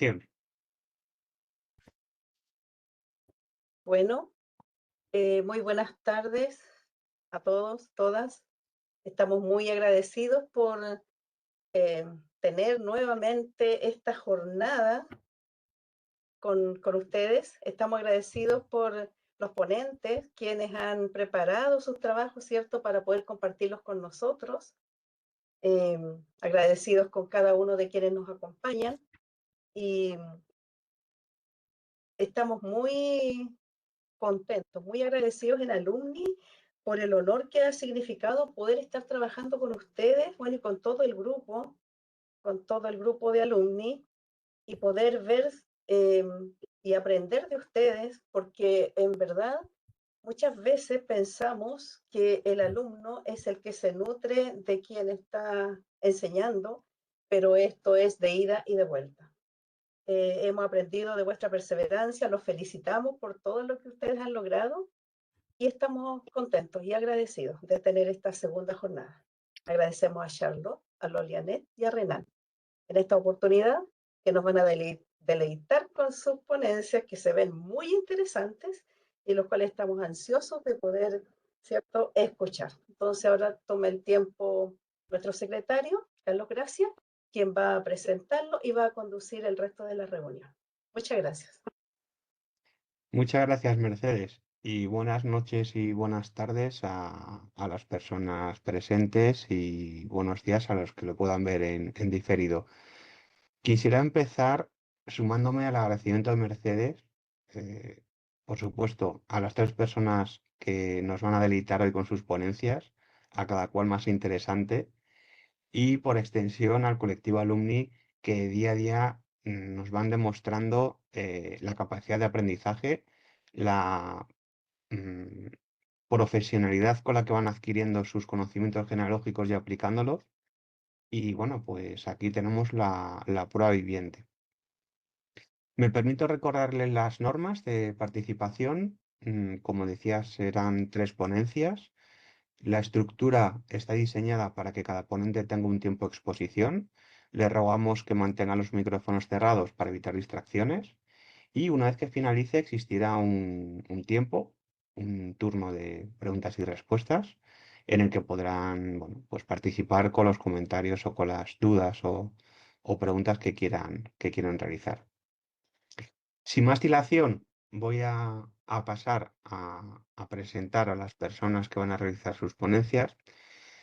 presentación. Bueno, muy buenas tardes a todos, todas. Estamos muy agradecidos por eh, tener nuevamente esta jornada con ustedes. Estamos agradecidos por los ponentes, quienes han preparado sus trabajos, ¿cierto?, para poder compartirlos con nosotros. Eh, Agradecidos con cada uno de quienes nos acompañan y estamos muy contentos, muy agradecidos en Alumni por el honor que ha significado poder estar trabajando con ustedes, bueno, y con todo el grupo de Alumni, y poder ver eh, y aprender de ustedes, porque en verdad muchas veces pensamos que el alumno es el que se nutre de quien está enseñando, pero esto es de ida y de vuelta. Hemos aprendido de vuestra perseverancia, los felicitamos por todo lo que ustedes han logrado y estamos contentos y agradecidos de tener esta segunda jornada. Agradecemos a Charlotte, a Lolianet y a Renan en esta oportunidad que nos van a deleitar con sus ponencias que se ven muy interesantes y los cuales estamos ansiosos de poder, ¿cierto?, escuchar. Entonces ahora toma el tiempo nuestro secretario, Carlos Gracia, quien va a presentarlo y va a conducir el resto de la reunión. Muchas gracias. Muchas gracias, Mercedes, y buenas noches y buenas tardes a las personas presentes y buenos días a los que lo puedan ver en diferido. Quisiera empezar sumándome al agradecimiento de Mercedes, eh, por supuesto, a las tres personas que nos van a deleitar hoy con sus ponencias, a cada cual más interesante, y por extensión al colectivo Alumni que día a día nos van demostrando la capacidad de aprendizaje, la mm, profesionalidad con la que van adquiriendo sus conocimientos genealógicos y aplicándolos. Y bueno, pues aquí tenemos la prueba viviente. Me permito recordarles las normas de participación. Como decías, serán tres ponencias. La estructura está diseñada para que cada ponente tenga un tiempo de exposición. Le rogamos que mantenga los micrófonos cerrados para evitar distracciones. Y una vez que finalice, existirá un tiempo, un turno de preguntas y respuestas, en el que podrán, bueno, pues participar con los comentarios o con las dudas o preguntas que quieran realizar. Sin más dilación, voy a pasar a presentar a las personas que van a realizar sus ponencias.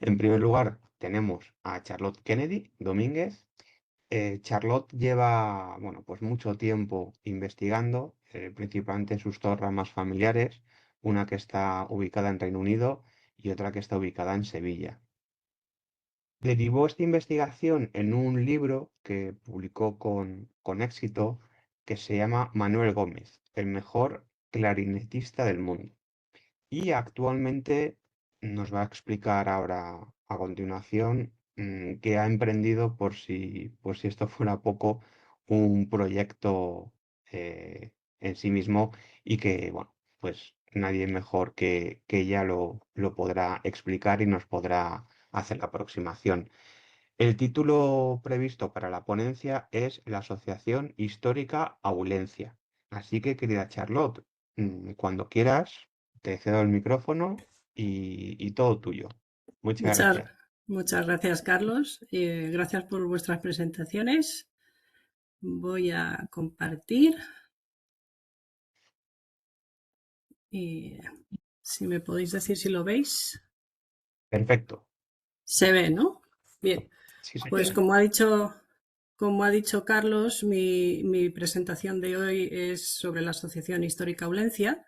En primer lugar, tenemos a Charlotte Kennedy Domínguez. Charlotte lleva, bueno, pues mucho tiempo investigando, principalmente en sus dos ramas familiares, una que está ubicada en Reino Unido y otra que está ubicada en Sevilla. Derivó esta investigación en un libro que publicó con éxito que se llama Manuel Gómez, el mejor clarinetista del mundo. Y actualmente nos va a explicar ahora a continuación que ha emprendido por si esto fuera poco, un proyecto en sí mismo y que, bueno, pues nadie mejor que ella lo podrá explicar y nos podrá hacer la aproximación. El título previsto para la ponencia es La Asociación Histórica Aulencia. Así que, querida Charlotte, cuando quieras, te cedo el micrófono y todo tuyo. Muchas Muchas, gracias. muchas gracias, Carlos. Gracias por vuestras presentaciones. Voy a compartir y si me podéis decir si lo veis. Perfecto. Se ve, ¿no? Bien. Sí, se Pues ve. como ha dicho Carlos, mi presentación de hoy es sobre la Asociación Histórica Aulencia,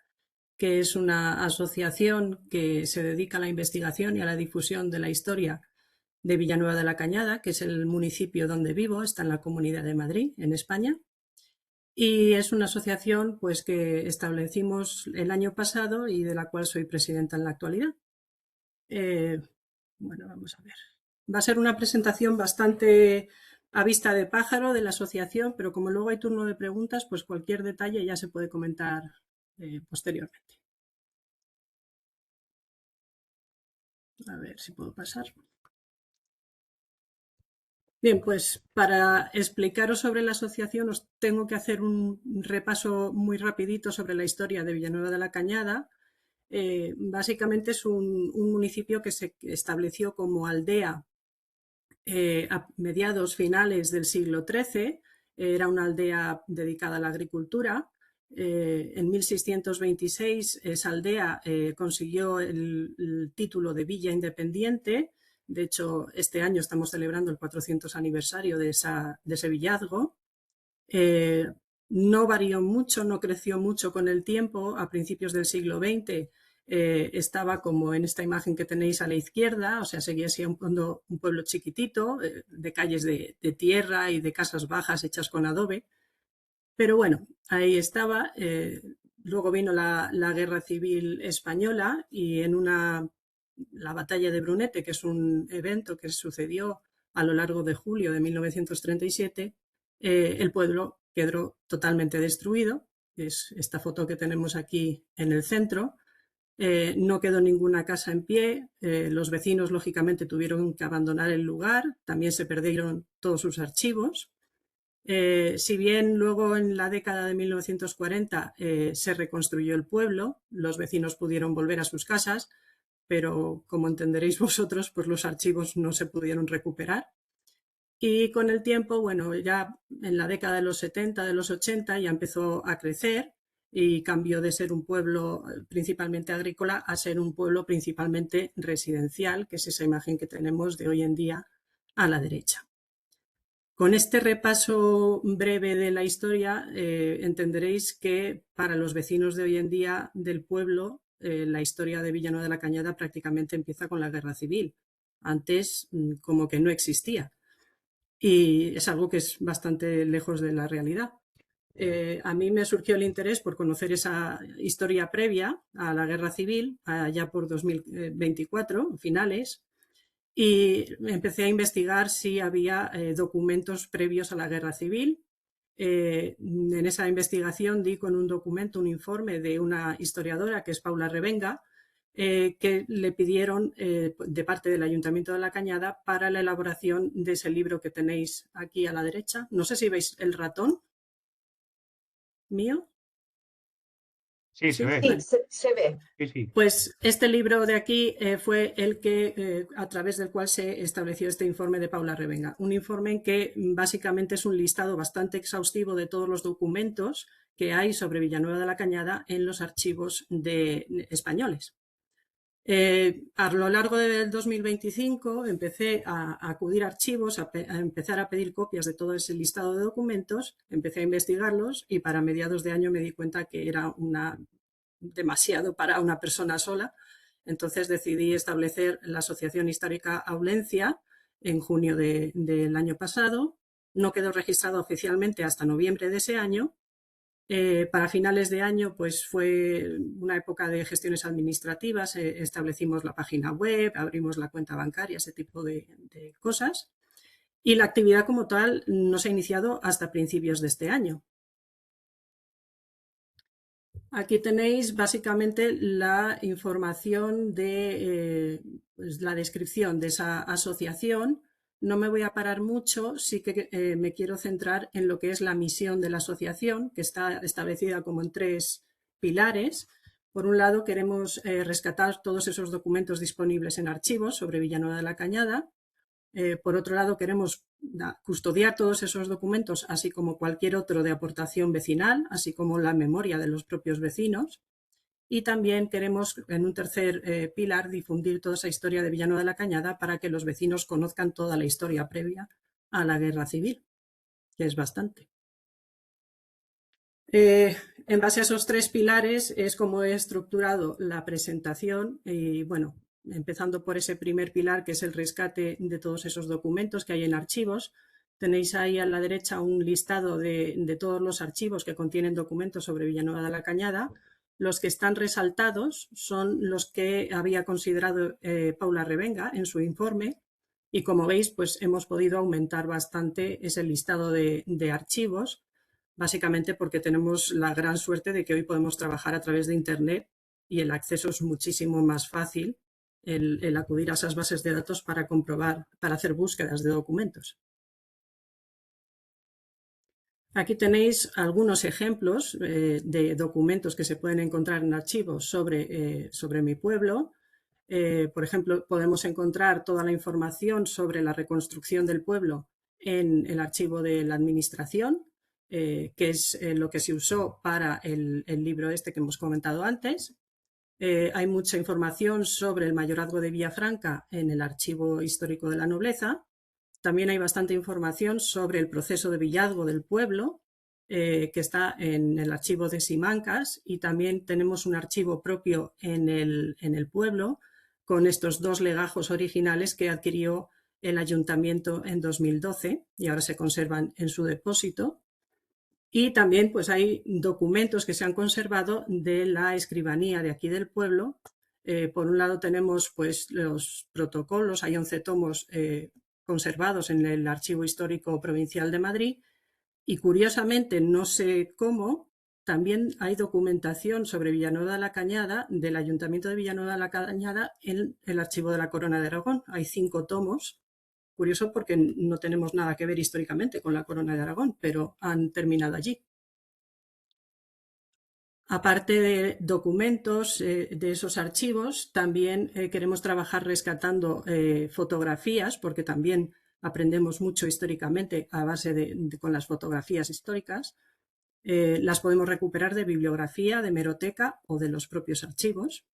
que es una asociación que se dedica a la investigación y a la difusión de la historia de Villanueva de la Cañada, que es el municipio donde vivo, está en la Comunidad de Madrid, en España. Y es una asociación pues, que establecimos el año pasado y de la cual soy presidenta en la actualidad. Bueno, vamos a ver. Va a ser una presentación bastante a vista de pájaro de la asociación, pero como luego hay turno de preguntas, pues cualquier detalle ya se puede comentar posteriormente. A ver si puedo pasar. Bien, pues para explicaros sobre la asociación os tengo que hacer un repaso muy rapidito sobre la historia de Villanueva de la Cañada. Básicamente es un municipio que se estableció como aldea a mediados finales del siglo XIII. Era una aldea dedicada a la agricultura. En 1626 esa aldea consiguió el título de villa independiente. De hecho, este año estamos celebrando el 400 aniversario de ese villazgo. No varió mucho, no creció mucho con el tiempo. A principios del siglo XX estaba como en esta imagen que tenéis a la izquierda, o sea, seguía siendo un pueblo chiquitito, de calles de tierra y de casas bajas hechas con adobe. Pero bueno, ahí estaba. Luego vino la Guerra Civil Española y la batalla de Brunete, que es un evento que sucedió a lo largo de julio de 1937, el pueblo quedó totalmente destruido. Es esta foto que tenemos aquí en el centro. No quedó ninguna casa en pie. Los vecinos, lógicamente, tuvieron que abandonar el lugar. También se perdieron todos sus archivos. Si bien luego en la década de 1940 se reconstruyó el pueblo, los vecinos pudieron volver a sus casas, pero como entenderéis vosotros, pues los archivos no se pudieron recuperar. Y con el tiempo, bueno, ya en la década de los 70, de los 80, ya empezó a crecer y cambió de ser un pueblo principalmente agrícola a ser un pueblo principalmente residencial, que es esa imagen que tenemos de hoy en día a la derecha. Con este repaso breve de la historia, entenderéis que para los vecinos de hoy en día del pueblo, la historia de Villanueva de la Cañada prácticamente empieza con la Guerra Civil. Antes, como que no existía. Y es algo que es bastante lejos de la realidad. A mí me surgió el interés por conocer esa historia previa a la Guerra Civil, allá por 2024, finales, y empecé a investigar si había documentos previos a la Guerra Civil. En esa investigación di con un documento, un informe de una historiadora que es Paula Revenga, que le pidieron de parte del Ayuntamiento de La Cañada para la elaboración de ese libro que tenéis aquí a la derecha. No sé si veis el ratón mío. Sí, se ve. Sí, Vale. se ve. Sí, sí. Pues este libro de aquí fue el que, a través del cual se estableció este informe de Paula Revenga. Un informe en que básicamente es un listado bastante exhaustivo de todos los documentos que hay sobre Villanueva de la Cañada en los archivos españoles. A lo largo del 2025 empecé a acudir a archivos, a empezar a pedir copias de todo ese listado de documentos, empecé a investigarlos y para mediados de año me di cuenta que era demasiado para una persona sola. Entonces decidí establecer la Asociación Histórica Aulencia en junio del año pasado. No quedó registrado oficialmente hasta noviembre de ese año. Para finales de año, pues fue una época de gestiones administrativas. Establecimos la página web, abrimos la cuenta bancaria, ese tipo de cosas. Y la actividad como tal no se ha iniciado hasta principios de este año. Aquí tenéis básicamente la información de pues la descripción de esa asociación. No me voy a parar mucho, sí que me quiero centrar en lo que es la misión de la asociación, que está establecida como en 3 pilares. Por un lado, queremos rescatar todos esos documentos disponibles en archivos sobre Villanueva de la Cañada. Por otro lado, queremos custodiar todos esos documentos, así como cualquier otro de aportación vecinal, así como la memoria de los propios vecinos. Y también queremos, en un tercer pilar, difundir toda esa historia de Villanueva de la Cañada para que los vecinos conozcan toda la historia previa a la Guerra Civil, que es bastante. En base a esos 3 pilares es como he estructurado la presentación y, bueno, empezando por ese primer pilar, que es el rescate de todos esos documentos que hay en archivos. Tenéis ahí a la derecha un listado de todos los archivos que contienen documentos sobre Villanueva de la Cañada. Los que están resaltados son los que había considerado Paula Revenga en su informe y, como veis, pues hemos podido aumentar bastante ese listado de archivos, básicamente porque tenemos la gran suerte de que hoy podemos trabajar a través de Internet y el acceso es muchísimo más fácil, el acudir a esas bases de datos para comprobar, para hacer búsquedas de documentos. Aquí tenéis algunos ejemplos de documentos que se pueden encontrar en archivos sobre mi pueblo. Por ejemplo, podemos encontrar toda la información sobre la reconstrucción del pueblo en el archivo de la administración, que es lo que se usó para el libro este que hemos comentado antes. Hay mucha información sobre el mayorazgo de Villafranca en el archivo histórico de la nobleza. También hay bastante información sobre el proceso de villazgo del pueblo, que está en el archivo de Simancas, y también tenemos un archivo propio en el pueblo con estos 2 legajos originales que adquirió el ayuntamiento en 2012 y ahora se conservan en su depósito. Y también pues hay documentos que se han conservado de la escribanía de aquí del pueblo. Por un lado tenemos pues los protocolos, hay 11 tomos conservados en el Archivo Histórico Provincial de Madrid, y curiosamente, no sé cómo, también hay documentación sobre Villanueva de la Cañada, del Ayuntamiento de Villanueva de la Cañada, en el Archivo de la Corona de Aragón. Hay 5 tomos. Curioso porque no tenemos nada que ver históricamente con la Corona de Aragón, pero han terminado allí. Aparte de documentos de esos archivos, también queremos trabajar rescatando fotografías, porque también aprendemos mucho históricamente a base con las fotografías históricas. Las podemos recuperar de bibliografía, de hemeroteca o de los propios archivos.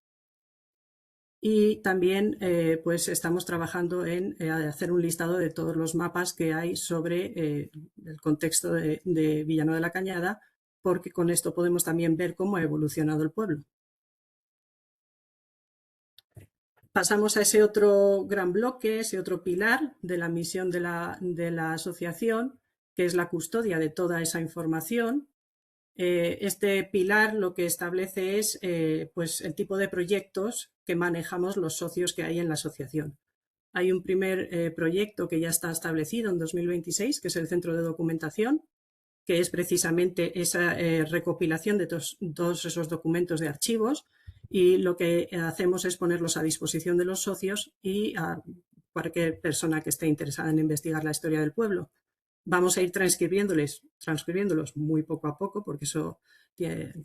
Y también pues estamos trabajando en hacer un listado de todos los mapas que hay sobre el contexto de Villanueva de la Cañada, porque con esto podemos también ver cómo ha evolucionado el pueblo. Pasamos a ese otro gran bloque, ese otro pilar de la misión de la asociación, que es la custodia de toda esa información. Este pilar lo que establece es pues el tipo de proyectos que manejamos los socios que hay en la asociación. Hay un primer proyecto que ya está establecido en 2026, que es el Centro de Documentación, que es precisamente esa recopilación de todos esos documentos de archivos, y lo que hacemos es ponerlos a disposición de los socios y a cualquier persona que esté interesada en investigar la historia del pueblo. Vamos a ir transcribiéndolos muy poco a poco, porque eso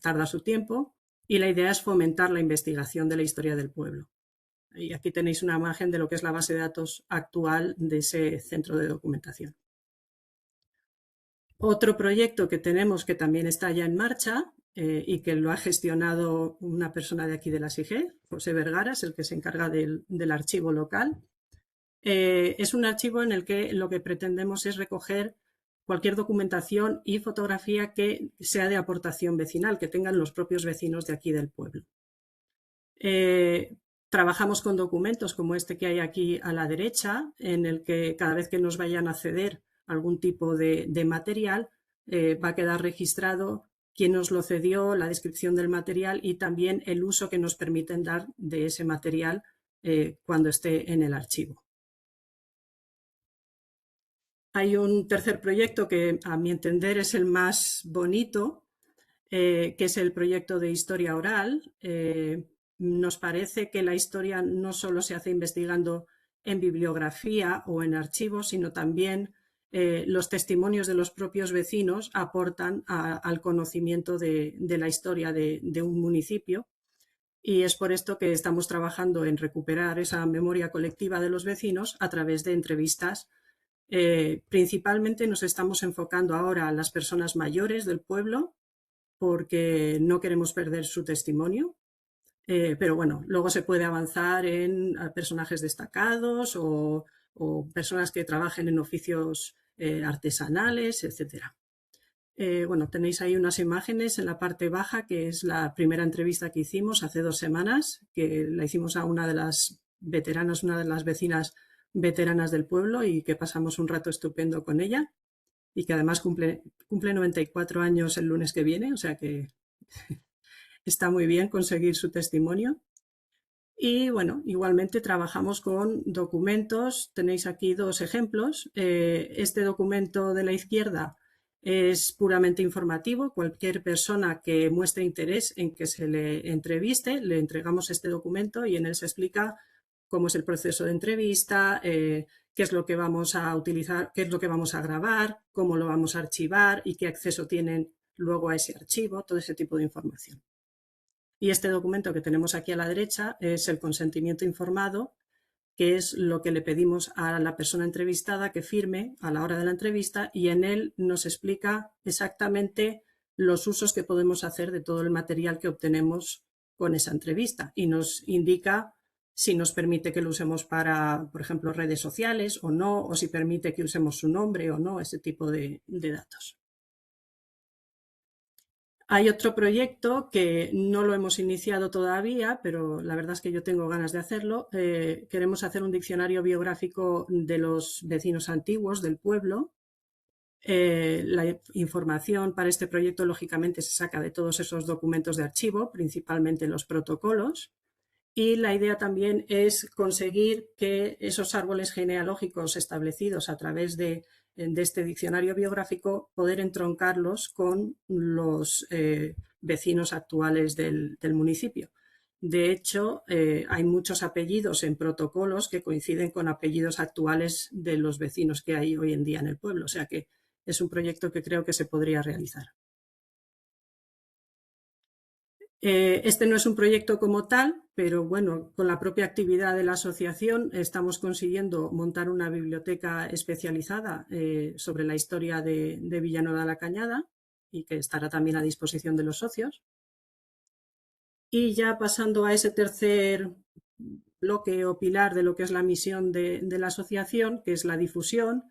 tarda su tiempo, y la idea es fomentar la investigación de la historia del pueblo. Y aquí tenéis una imagen de lo que es la base de datos actual de ese centro de documentación. Otro proyecto que tenemos que también está ya en marcha y que lo ha gestionado una persona de aquí de la SIGE, José Vergara, es el que se encarga del archivo local. Es un archivo en el que lo que pretendemos es recoger cualquier documentación y fotografía que sea de aportación vecinal, que tengan los propios vecinos de aquí del pueblo. Trabajamos con documentos como este que hay aquí a la derecha, en el que cada vez que nos vayan a ceder algún tipo de material, va a quedar registrado quién nos lo cedió, la descripción del material y también el uso que nos permiten dar de ese material cuando esté en el archivo. Hay un tercer proyecto que, a mi entender, es el más bonito, que es el proyecto de historia oral. Nos parece que la historia no solo se hace investigando en bibliografía o en archivos, sino también los testimonios de los propios vecinos aportan al conocimiento de la historia de un municipio. Y es por esto que estamos trabajando en recuperar esa memoria colectiva de los vecinos a través de entrevistas. Principalmente nos estamos enfocando ahora a las personas mayores del pueblo, porque no queremos perder su testimonio. Pero bueno, luego se puede avanzar en personajes destacados o personas que trabajen en oficios artesanales, etc. Bueno, tenéis ahí unas imágenes en la parte baja, que es la primera entrevista que hicimos hace 2 semanas, que la hicimos a una de las veteranas, una de las vecinas veteranas del pueblo, y que pasamos un rato estupendo con ella, y que además cumple 94 años el lunes que viene, o sea que está muy bien conseguir su testimonio. Y bueno, igualmente trabajamos con documentos. Tenéis aquí 2 ejemplos. Este documento de la izquierda es puramente informativo. Cualquier persona que muestre interés en que se le entreviste, le entregamos este documento y en él se explica cómo es el proceso de entrevista, qué es lo que vamos a utilizar, qué es lo que vamos a grabar, cómo lo vamos a archivar y qué acceso tienen luego a ese archivo, todo ese tipo de información. Y este documento que tenemos aquí a la derecha es el consentimiento informado, que es lo que le pedimos a la persona entrevistada que firme a la hora de la entrevista, y en él nos explica exactamente los usos que podemos hacer de todo el material que obtenemos con esa entrevista y nos indica si nos permite que lo usemos para, por ejemplo, redes sociales o no, o si permite que usemos su nombre o no, ese tipo de datos. Hay otro proyecto que no lo hemos iniciado todavía, pero la verdad es que yo tengo ganas de hacerlo. Queremos hacer un diccionario biográfico de los vecinos antiguos del pueblo. La información para este proyecto, lógicamente, se saca de todos esos documentos de archivo, principalmente los protocolos. Y la idea también es conseguir que esos árboles genealógicos establecidos a través de este diccionario biográfico, poder entroncarlos con los vecinos actuales del municipio. De hecho, hay muchos apellidos en protocolos que coinciden con apellidos actuales de los vecinos que hay hoy en día en el pueblo. O sea que es un proyecto que creo que se podría realizar. Este no es un proyecto como tal, pero bueno, con la propia actividad de la asociación estamos consiguiendo montar una biblioteca especializada sobre la historia de Villanueva de la Cañada y que estará también a disposición de los socios. Y ya pasando a ese tercer bloque o pilar de lo que es la misión de la asociación, que es la difusión.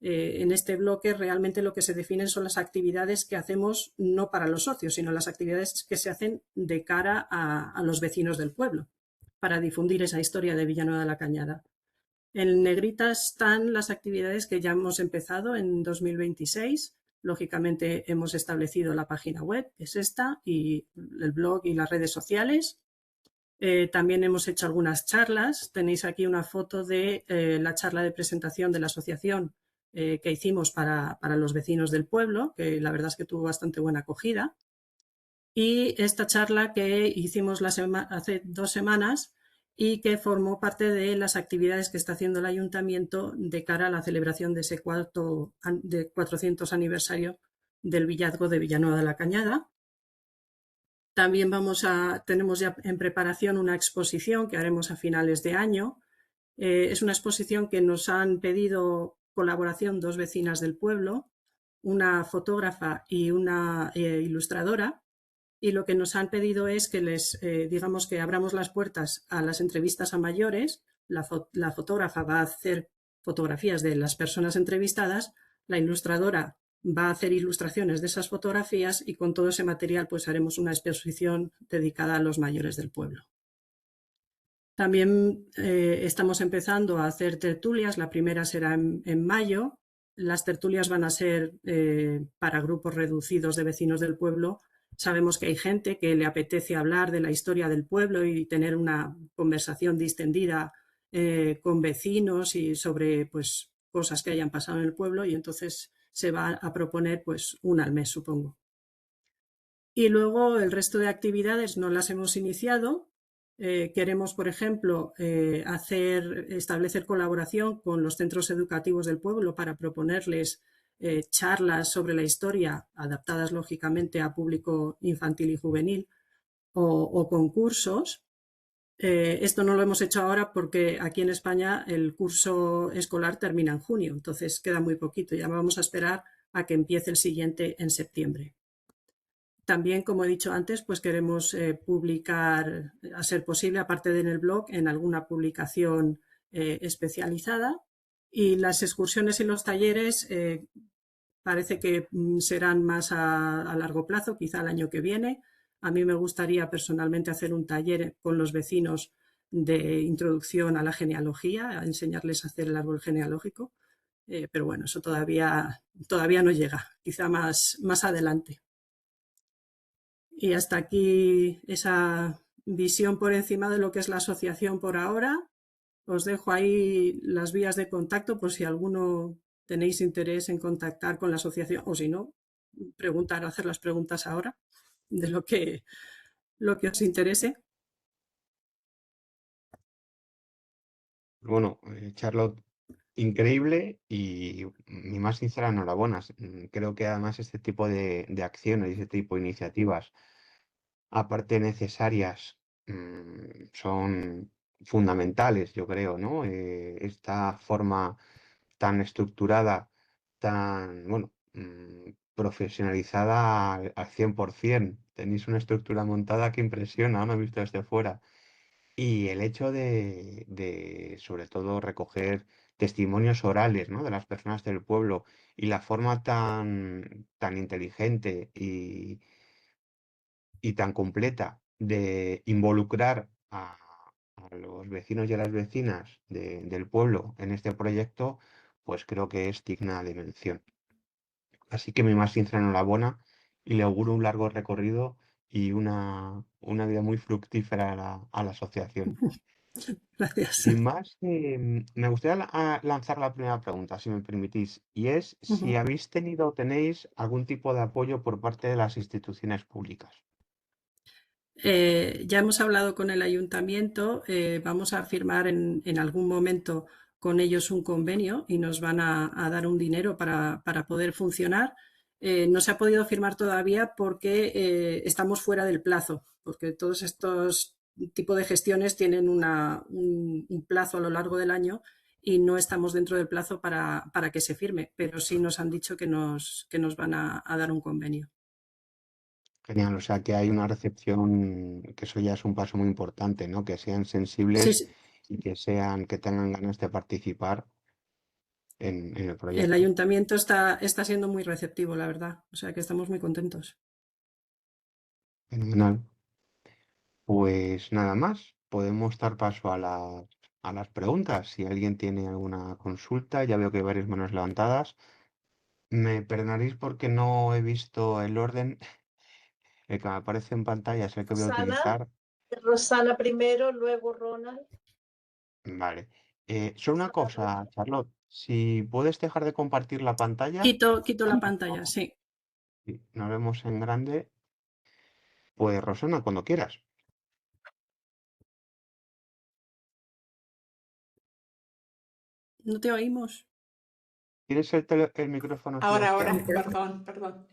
En este bloque realmente lo que se definen son las actividades que hacemos no para los socios, sino las actividades que se hacen de cara a los vecinos del pueblo, para difundir esa historia de Villanueva de la Cañada. En negrita están las actividades que ya hemos empezado en 2026. Lógicamente hemos establecido la página web, que es esta, y el blog y las redes sociales. También hemos hecho algunas charlas. Tenéis aquí una foto de la charla de presentación de la asociación que hicimos para los vecinos del pueblo, que la verdad es que tuvo bastante buena acogida. Y esta charla que hicimos hace 2 semanas y que formó parte de las actividades que está haciendo el ayuntamiento de cara a la celebración de ese 400 aniversario del villazgo de Villanueva de la Cañada. También tenemos ya en preparación una exposición que haremos a finales de año. Es una exposición que nos han pedido colaboración 2 vecinas del pueblo, una fotógrafa y una ilustradora, y lo que nos han pedido es que digamos que abramos las puertas a las entrevistas a mayores. La fotógrafa va a hacer fotografías de las personas entrevistadas, la ilustradora va a hacer ilustraciones de esas fotografías y con todo ese material pues haremos una exposición dedicada a los mayores del pueblo. También estamos empezando a hacer tertulias, la primera será en mayo. Las tertulias van a ser para grupos reducidos de vecinos del pueblo. Sabemos que hay gente que le apetece hablar de la historia del pueblo y tener una conversación distendida con vecinos y sobre pues, cosas que hayan pasado en el pueblo, y entonces se va a proponer pues una al mes, supongo. Y luego el resto de actividades no las hemos iniciado. Queremos, por ejemplo, establecer colaboración con los centros educativos del pueblo para proponerles charlas sobre la historia, adaptadas lógicamente a público infantil y juvenil, o concursos. Esto no lo hemos hecho ahora porque aquí en España el curso escolar termina en junio, entonces queda muy poquito. Ya vamos a esperar a que empiece el siguiente en septiembre. También, como he dicho antes, pues queremos publicar, a ser posible, aparte de en el blog, en alguna publicación especializada. Y las excursiones y los talleres parece que serán más a largo plazo, quizá el año que viene. A mí me gustaría personalmente hacer un taller con los vecinos de introducción a la genealogía, a enseñarles a hacer el árbol genealógico. Pero bueno, eso todavía no llega, quizá más adelante. Y hasta aquí esa visión por encima de lo que es la asociación por ahora. Os dejo ahí las vías de contacto por si alguno tenéis interés en contactar con la asociación, o si no, hacer las preguntas ahora de lo que os interese. Bueno, Charlotte, increíble y mi más sincera enhorabuena. Creo que además este tipo de acciones y este tipo de iniciativas, aparte necesarias, son fundamentales, yo creo, ¿no? Esta forma tan estructurada, tan, bueno, profesionalizada al 100%. Tenéis una estructura montada que impresiona, ¿no? Visto desde fuera. Y el hecho sobre todo, recoger testimonios orales, ¿no? De las personas del pueblo y la forma tan inteligente y tan completa de involucrar a los vecinos y a las vecinas del pueblo en este proyecto, pues creo que es digna de mención. Así que mi más sincera enhorabuena y le auguro un largo recorrido y una vida muy fructífera a la asociación. Gracias. Sin más, me gustaría lanzar la primera pregunta, si me permitís, y es si habéis tenido o tenéis algún tipo de apoyo por parte de las instituciones públicas. Ya hemos hablado con el ayuntamiento, vamos a firmar en algún momento con ellos un convenio y nos van a dar un dinero para poder funcionar. No se ha podido firmar todavía porque estamos fuera del plazo, porque todos estos tipos de gestiones tienen un plazo a lo largo del año y no estamos dentro del plazo para que se firme, pero sí nos han dicho que nos van a dar un convenio. Genial, o sea que hay una recepción, que eso ya es un paso muy importante, ¿no? Que sean Sí, sensibles sí. y que tengan ganas de participar en el El proyecto. ayuntamiento está siendo muy receptivo, la verdad. O sea que estamos muy contentos. Fenomenal. Pues nada más, podemos dar paso a las preguntas. Si alguien tiene alguna consulta, ya veo que hay varias manos levantadas. Me perdonaréis porque no he visto el orden. El que me aparece en pantalla es el que voy a Rosana, utilizar. Rosana primero, luego Ronald. Vale. Solo una Rosana cosa, Charlotte. Si puedes dejar de compartir la pantalla, Quito la pantalla, sí. y nos vemos en grande. Pues Rosana, cuando quieras. No te oímos. ¿Tienes el micrófono Ahora, silenciado? perdón.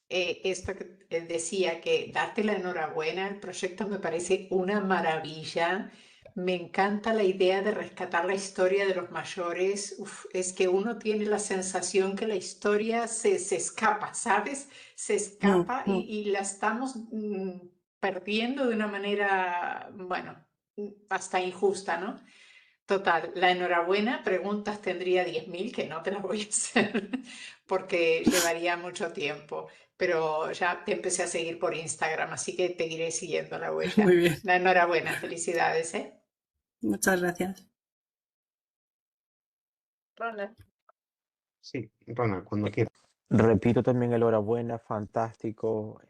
Esto que decía que darte la enhorabuena, el proyecto me parece una maravilla. Me encanta la idea de rescatar la historia de los mayores. Uf, es que uno tiene la sensación que la historia se escapa, ¿sabes? Se escapa y la estamos perdiendo de una manera, bueno, hasta injusta, ¿no? Total, la enhorabuena, preguntas tendría 10.000 que no te las voy a hacer porque llevaría mucho tiempo, pero ya te empecé a seguir por Instagram, así que te iré siguiendo la Muy huella. bien. La enhorabuena, felicidades, ¿eh? Muchas gracias. Ronald. Sí, Ronald, cuando quieras. Repito también enhorabuena, fantástico,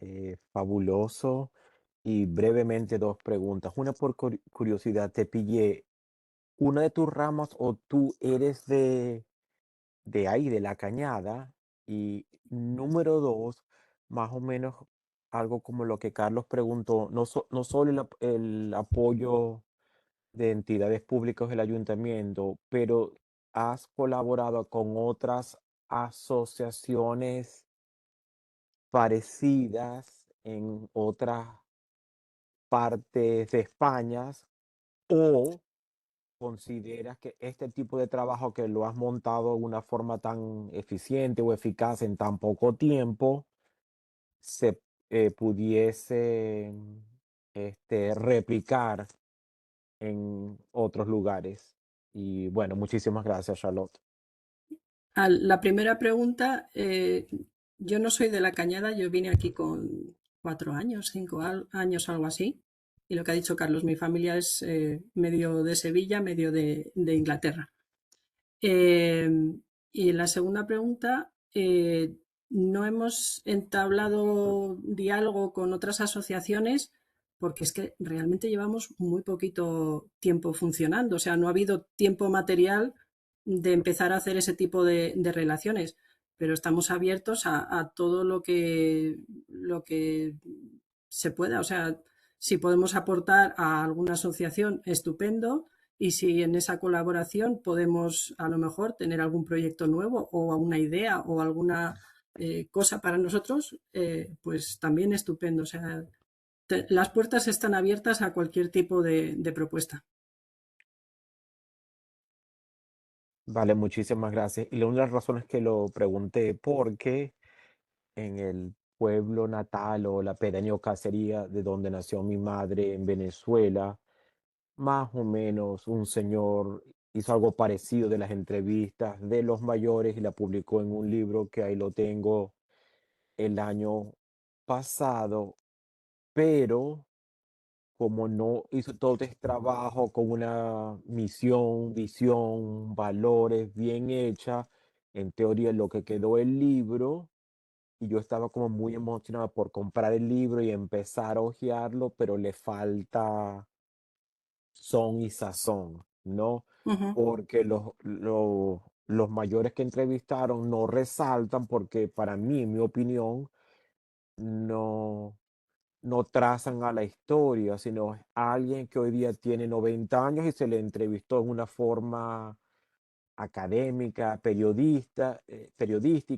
fabuloso. Y brevemente dos preguntas. Una por curiosidad, te pillé, ¿una de tus ramas o tú eres de ahí, de la Cañada? Y número dos, más o menos algo como lo que Carlos preguntó, no solo el apoyo de entidades públicas del ayuntamiento, pero has colaborado con otras asociaciones parecidas en otras partes de España, o consideras que este tipo de trabajo que lo has montado de una forma tan eficiente o eficaz en tan poco tiempo se pudiese replicar en otros lugares? Y bueno, muchísimas gracias, Charlotte. La primera pregunta, yo no soy de la Cañada, yo vine aquí con 4 años, 5 años, algo así. Y lo que ha dicho Carlos, mi familia es medio de Sevilla, medio de Inglaterra. Eh, y la segunda pregunta, no hemos entablado diálogo con otras asociaciones porque es que realmente llevamos muy poquito tiempo funcionando, o sea, no ha habido tiempo material de empezar a hacer ese tipo de relaciones, pero estamos abiertos a todo lo que se pueda, o sea, si podemos aportar a alguna asociación, estupendo, y si en esa colaboración podemos a lo mejor tener algún proyecto nuevo o alguna idea o alguna cosa para nosotros, pues también estupendo. O sea, las puertas están abiertas a cualquier tipo de propuesta. Vale, muchísimas gracias. Y una de las razones que lo pregunté, porque en el pueblo natal o la pequeña cacería de donde nació mi madre en Venezuela, más o menos un señor hizo algo parecido de las entrevistas de los mayores y la publicó en un libro que ahí lo tengo el año pasado, pero como no hizo todo este trabajo con una misión, visión, valores bien hecha, en teoría lo que quedó el libro, y yo estaba como muy emocionado por comprar el libro y empezar a hojearlo, pero le falta son y sazón, ¿no? Ujú. Porque los mayores que entrevistaron no resaltan porque para mí, en mi opinión, no, no trazan a la historia, sino es alguien que hoy día tiene 90 años y se le entrevistó en una forma académica, periodística,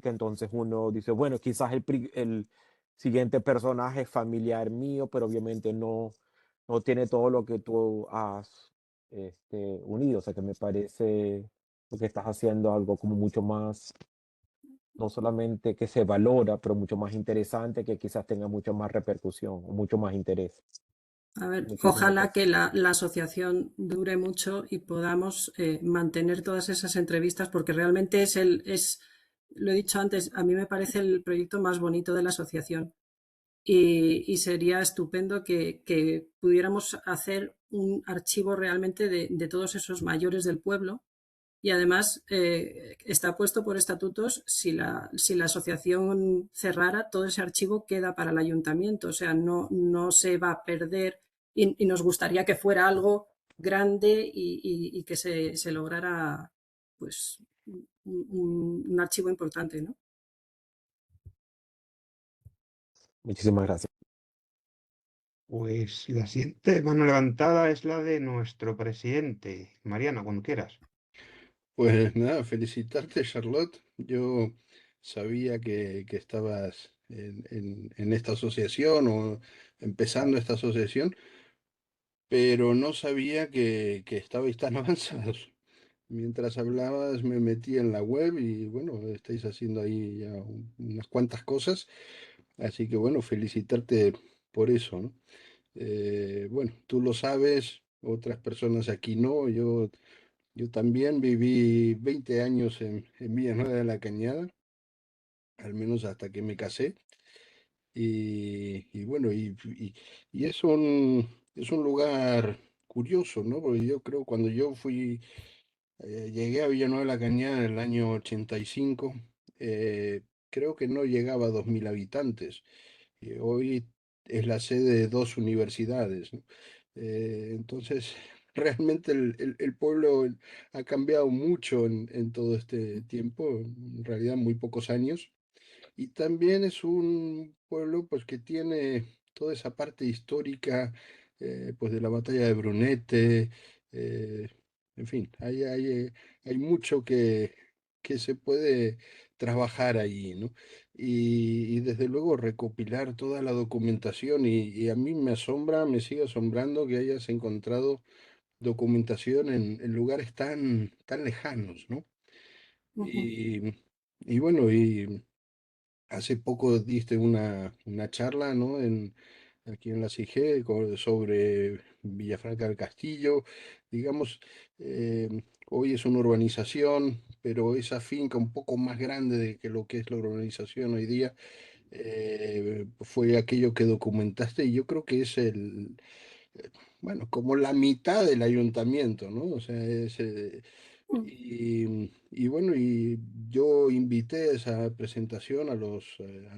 entonces uno dice, bueno, quizás el siguiente personaje es familiar mío, pero obviamente no tiene todo lo que tú has unido, o sea que me parece que estás haciendo algo como mucho más, no solamente que se valora, pero mucho más interesante, que quizás tenga mucho más repercusión o mucho más interés. A ver, Muchísimas ojalá que gracias. la asociación dure mucho y podamos mantener todas esas entrevistas, porque realmente lo he dicho antes, a mí me parece el proyecto más bonito de la asociación. Y sería estupendo que pudiéramos hacer un archivo realmente de todos esos mayores del pueblo. Y además está puesto por estatutos, si la asociación cerrara, todo ese archivo queda para el ayuntamiento, o sea, no se va a perder y nos gustaría que fuera algo grande y que se lograra pues un archivo importante, ¿no? Muchísimas gracias. Pues la siguiente mano levantada es la de nuestro presidente. Mariana, cuando quieras. Pues nada, felicitarte, Charlotte. Yo sabía que estabas en esta asociación o empezando esta asociación, pero no sabía que estabais tan avanzados. Mientras hablabas me metí en la web y bueno, estáis haciendo ahí ya unas cuantas cosas, así que bueno, felicitarte por eso, ¿no? Bueno, tú lo sabes, otras personas aquí no, yo también viví 20 años en Villanueva de la Cañada, al menos hasta que me casé. Y bueno, y es un lugar curioso, ¿no? Porque yo creo cuando yo llegué a Villanueva de la Cañada en el año 85, creo que no llegaba a 2000 habitantes. Y hoy es la sede de dos universidades, ¿no? Entonces, realmente el pueblo ha cambiado mucho en todo este tiempo, en realidad muy pocos años. Y también es un pueblo pues que tiene toda esa parte histórica pues de la batalla de Brunete, eh, en fin, hay mucho que se puede trabajar ahí, ¿no? Y desde luego recopilar toda la documentación y a mí me asombra, me sigue asombrando que hayas encontrado documentación en lugares tan lejanos, ¿no? Ujú. Y, y bueno, y hace poco diste una charla, ¿no? Aquí en la CIG sobre Villafranca del Castillo. Digamos, hoy es una urbanización, pero esa finca un poco más grande de que lo que es la urbanización hoy día, fue aquello que documentaste y yo creo que es eh, bueno, como la mitad del ayuntamiento, ¿no? O sea, y bueno, y yo invité a esa presentación a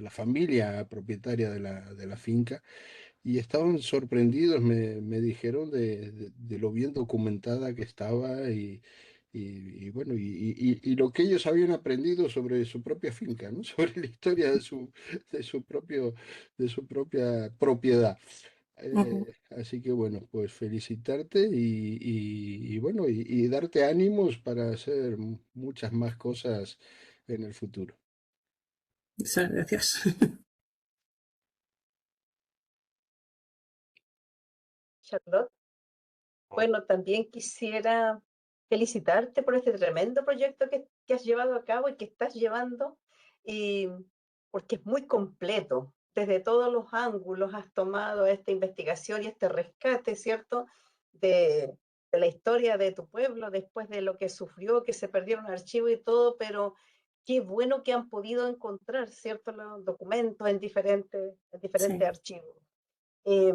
la familia propietaria de la finca y estaban sorprendidos, me dijeron de lo bien documentada que estaba y bueno, y lo que ellos habían aprendido sobre su propia finca, ¿no? Sobre la historia de su propia propiedad. Así que bueno, pues felicitarte y bueno, y darte ánimos para hacer muchas más cosas en el futuro. Muchas gracias. Charlotte, bueno, también quisiera felicitarte por este tremendo proyecto que has llevado a cabo y que estás llevando, y porque es muy completo. Desde todos los ángulos has tomado esta investigación y este rescate, ¿cierto? De la historia de tu pueblo después de lo que sufrió, que se perdieron archivos y todo, pero qué bueno que han podido encontrar, ¿cierto? Los documentos en diferentes Sí. archivos. Eh,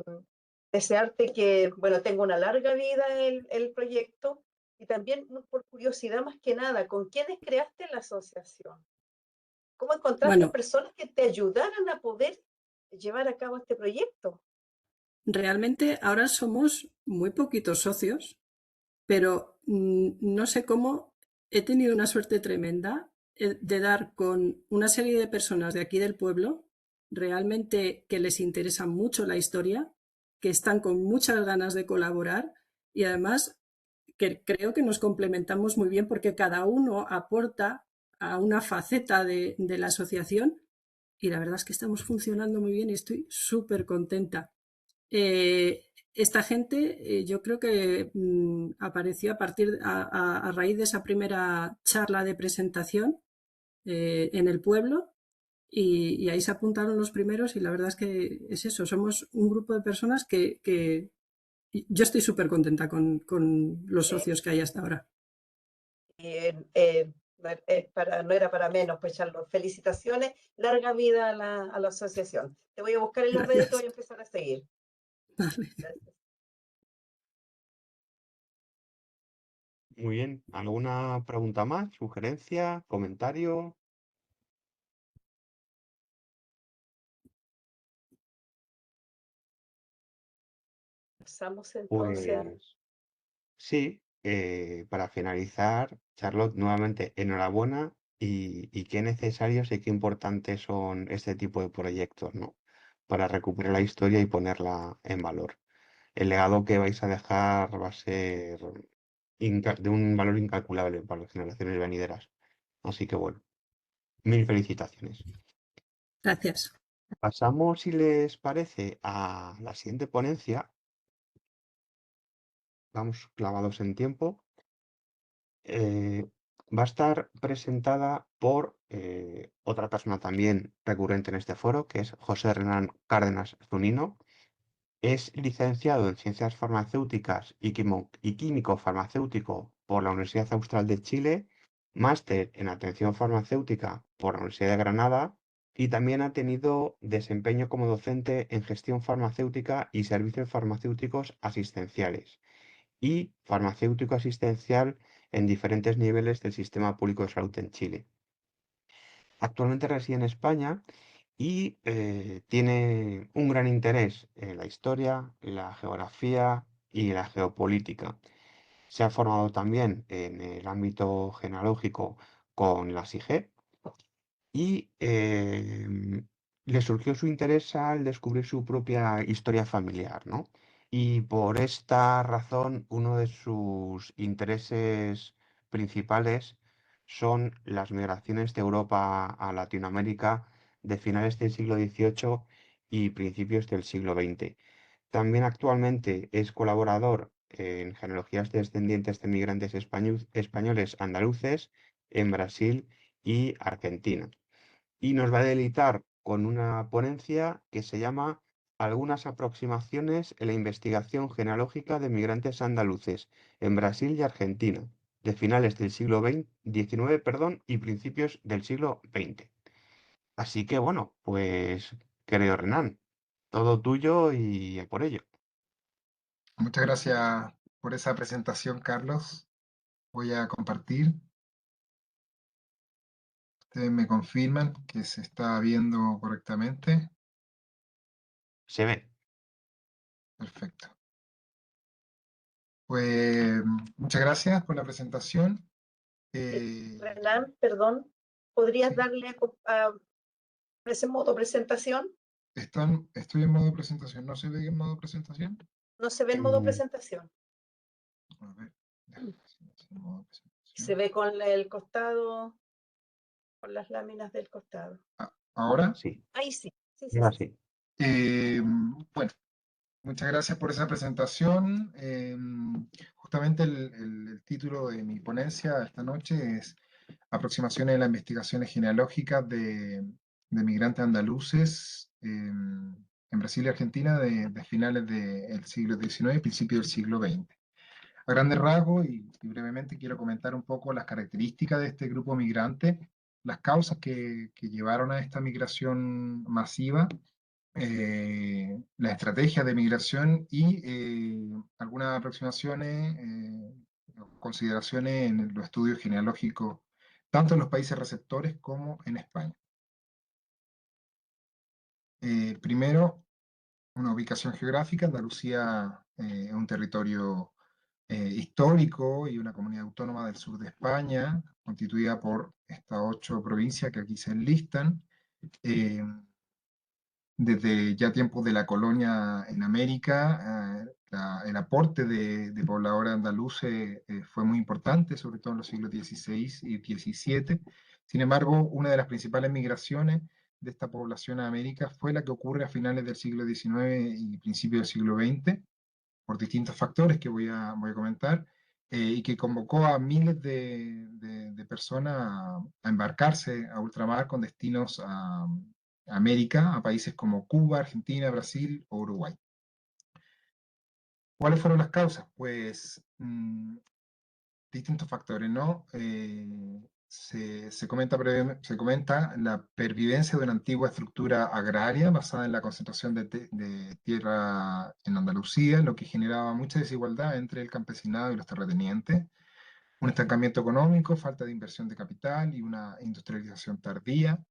Desearte que, bueno, tenga una larga vida el proyecto, y también por curiosidad más que nada, ¿con quiénes creaste la asociación? ¿Cómo encontraste Bueno, personas que te ayudaran a poder llevar a cabo este proyecto? realmente ahora somos muy poquitos socios, pero no sé cómo he tenido una suerte tremenda de dar con una serie de personas de aquí del pueblo, realmente que les interesa mucho la historia, que están con muchas ganas de colaborar y además que creo que nos complementamos muy bien porque cada uno aporta a una faceta de la asociación y la verdad es que estamos funcionando muy bien y estoy súper contenta. Esta gente yo creo que apareció a raíz de esa primera charla de presentación en el pueblo y ahí se apuntaron los primeros y la verdad es que es eso, somos un grupo de personas que yo estoy súper contenta con los Eh, socios que hay hasta ahora. no era para menos, pues Charlos, felicitaciones, larga vida a la asociación. Te voy a buscar en las redes y te Gracias. voy a empezar a seguir. Vale. Gracias. Muy bien. ¿Alguna pregunta más? ¿Sugerencia? ¿Comentario? Pasamos entonces a... Pues sí, para finalizar, Charlotte, nuevamente enhorabuena y qué necesarios y qué importantes son este tipo de proyectos, ¿no? Para recuperar la historia y ponerla en valor. El legado que vais a dejar va a ser de un valor incalculable para las generaciones venideras. Así que bueno, mil felicitaciones. Gracias. Pasamos, si les parece, a la siguiente ponencia. Vamos clavados en tiempo. eh, Va a estar presentada por otra persona también recurrente en este foro, que es José Hernán Cárdenas Zunino. Es licenciado en Ciencias Farmacéuticas y Químico Farmacéutico por la Universidad Austral de Chile, máster en Atención Farmacéutica por la Universidad de Granada y también ha tenido desempeño como docente en Gestión Farmacéutica y Servicios Farmacéuticos Asistenciales y farmacéutico asistencial en diferentes niveles del sistema público de salud en Chile. Actualmente reside en España y tiene un gran interés en la historia, la geografía y la geopolítica. Se ha formado también en el ámbito genealógico con la SIGE y le surgió su interés al descubrir su propia historia familiar, ¿no? Y por esta razón, uno de sus intereses principales son las migraciones de Europa a Latinoamérica de finales del siglo XVIII y principios del siglo XX. También actualmente es colaborador en genealogías descendientes de migrantes españoles andaluces en Brasil y Argentina y nos va a deleitar con una ponencia que se llama Algunas aproximaciones en la investigación genealógica de migrantes andaluces en Brasil y Argentina, de finales del siglo XIX, perdón, y principios del siglo XX. Así que bueno, pues querido Renan, todo tuyo y a por ello. Muchas gracias por esa presentación, Carlos. Voy a compartir. Ustedes me confirman que se está viendo correctamente. Se ve. Perfecto. Pues muchas gracias por la presentación. Renan, perdón, ¿podrías Sí, darle a ese modo presentación? Estoy en modo presentación. ¿No se ve en modo presentación? No se ve en modo Mm, presentación. A ver, déjame ver si no está en modo Se presentación. ve con el costado, con las láminas del costado. ¿Ahora? sí, Ahí sí. Sí, sí, ahora sí, sí. sí. Bueno, muchas gracias por esa presentación. Justamente el título de mi ponencia esta noche es Aproximaciones a las investigaciones genealógicas de migrantes andaluces en Brasil y Argentina de finales del siglo XIX y principios del siglo XX. A grandes rasgos y brevemente quiero comentar un poco las características de este grupo migrante, las causas que llevaron a esta migración masiva, la estrategia de migración y algunas aproximaciones, consideraciones en los estudios genealógicos, tanto en los países receptores como en España. Primero, una ubicación geográfica. Andalucía es un territorio histórico y una comunidad autónoma del sur de España, constituida por estas 8 provincias que aquí se enlistan. Eh, Desde ya tiempos de la colonia en América, el aporte de pobladores andaluces fue muy importante, sobre todo en los siglos XVI y XVII. Sin embargo, una de las principales migraciones de esta población a América fue la que ocurre a finales del siglo XIX y principios del siglo XX, por distintos factores que voy a comentar, y que convocó a miles de personas a embarcarse a ultramar con destinos a América, a países como Cuba, Argentina, Brasil o Uruguay. ¿Cuáles fueron las causas? Pues distintos factores, ¿no? Se comenta la pervivencia de una antigua estructura agraria basada en la concentración de tierra en Andalucía, lo que generaba mucha desigualdad entre el campesinado y los terratenientes, un estancamiento económico, falta de inversión de capital y una industrialización tardía.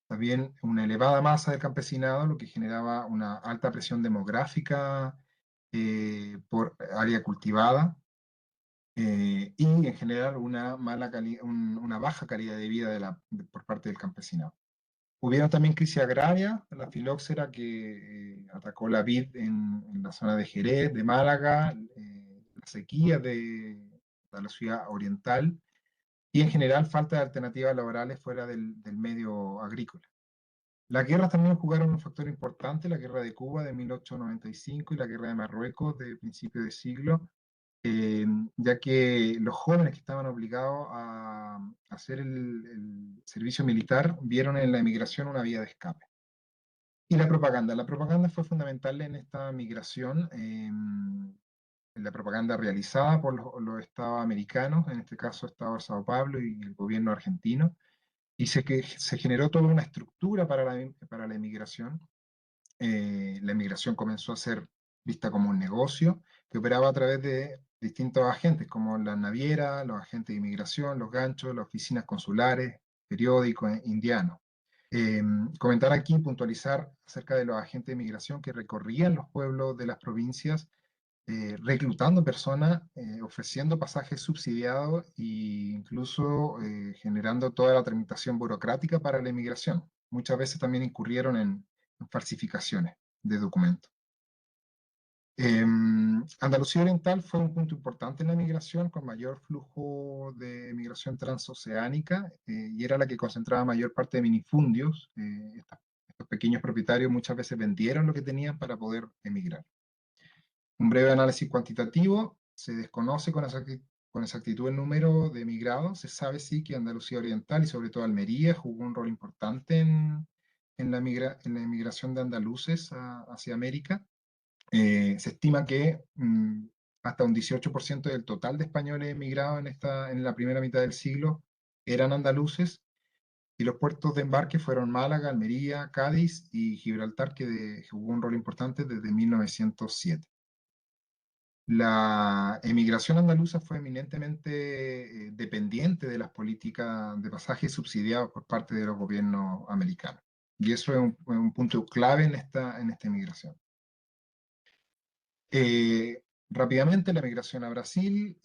También una elevada masa del campesinado, lo que generaba una alta presión demográfica por área cultivada, y en general una baja calidad de vida por parte del campesinado. Hubieron también crisis agraria, la filóxera que atacó la vid en la zona de Jerez, de Málaga, la sequía de la ciudad oriental y en general falta de alternativas laborales fuera del medio agrícola. Las guerras también jugaron un factor importante, la guerra de Cuba de 1895 y la guerra de Marruecos de principio de siglo, ya que los jóvenes que estaban obligados a hacer el servicio militar vieron en la emigración una vía de escape. Y la propaganda fue fundamental en esta migración, en la propaganda realizada por los estados americanos, en este caso Estado de Sao Paulo y el gobierno argentino, y se generó toda una estructura para la emigración. La emigración comenzó a ser vista como un negocio que operaba a través de distintos agentes, como las navieras, los agentes de inmigración, los ganchos, las oficinas consulares, periódicos, indianos. Comentar aquí, puntualizar acerca de los agentes de migración que recorrían los pueblos de las provincias, reclutando personas, ofreciendo pasajes subsidiados e incluso generando toda la tramitación burocrática para la inmigración. Muchas veces también incurrieron en falsificaciones de documentos. Andalucía Oriental fue un punto importante en la migración, con mayor flujo de migración transoceánica, y era la que concentraba mayor parte de minifundios. Estos pequeños propietarios muchas veces vendieron lo que tenían para poder emigrar. Un breve análisis cuantitativo: se desconoce con exactitud el número de emigrados. Se sabe sí que Andalucía Oriental y sobre todo Almería jugó un rol importante en la emigración de andaluces hacia América. Se estima que hasta un 18% del total de españoles emigrados en la primera mitad del siglo eran andaluces, y los puertos de embarque fueron Málaga, Almería, Cádiz y Gibraltar, que jugó un rol importante desde 1907. La emigración andaluza fue eminentemente dependiente de las políticas de pasajes subsidiados por parte de los gobiernos americanos. Y eso es un punto clave en esta emigración. Rápidamente, la migración a Brasil,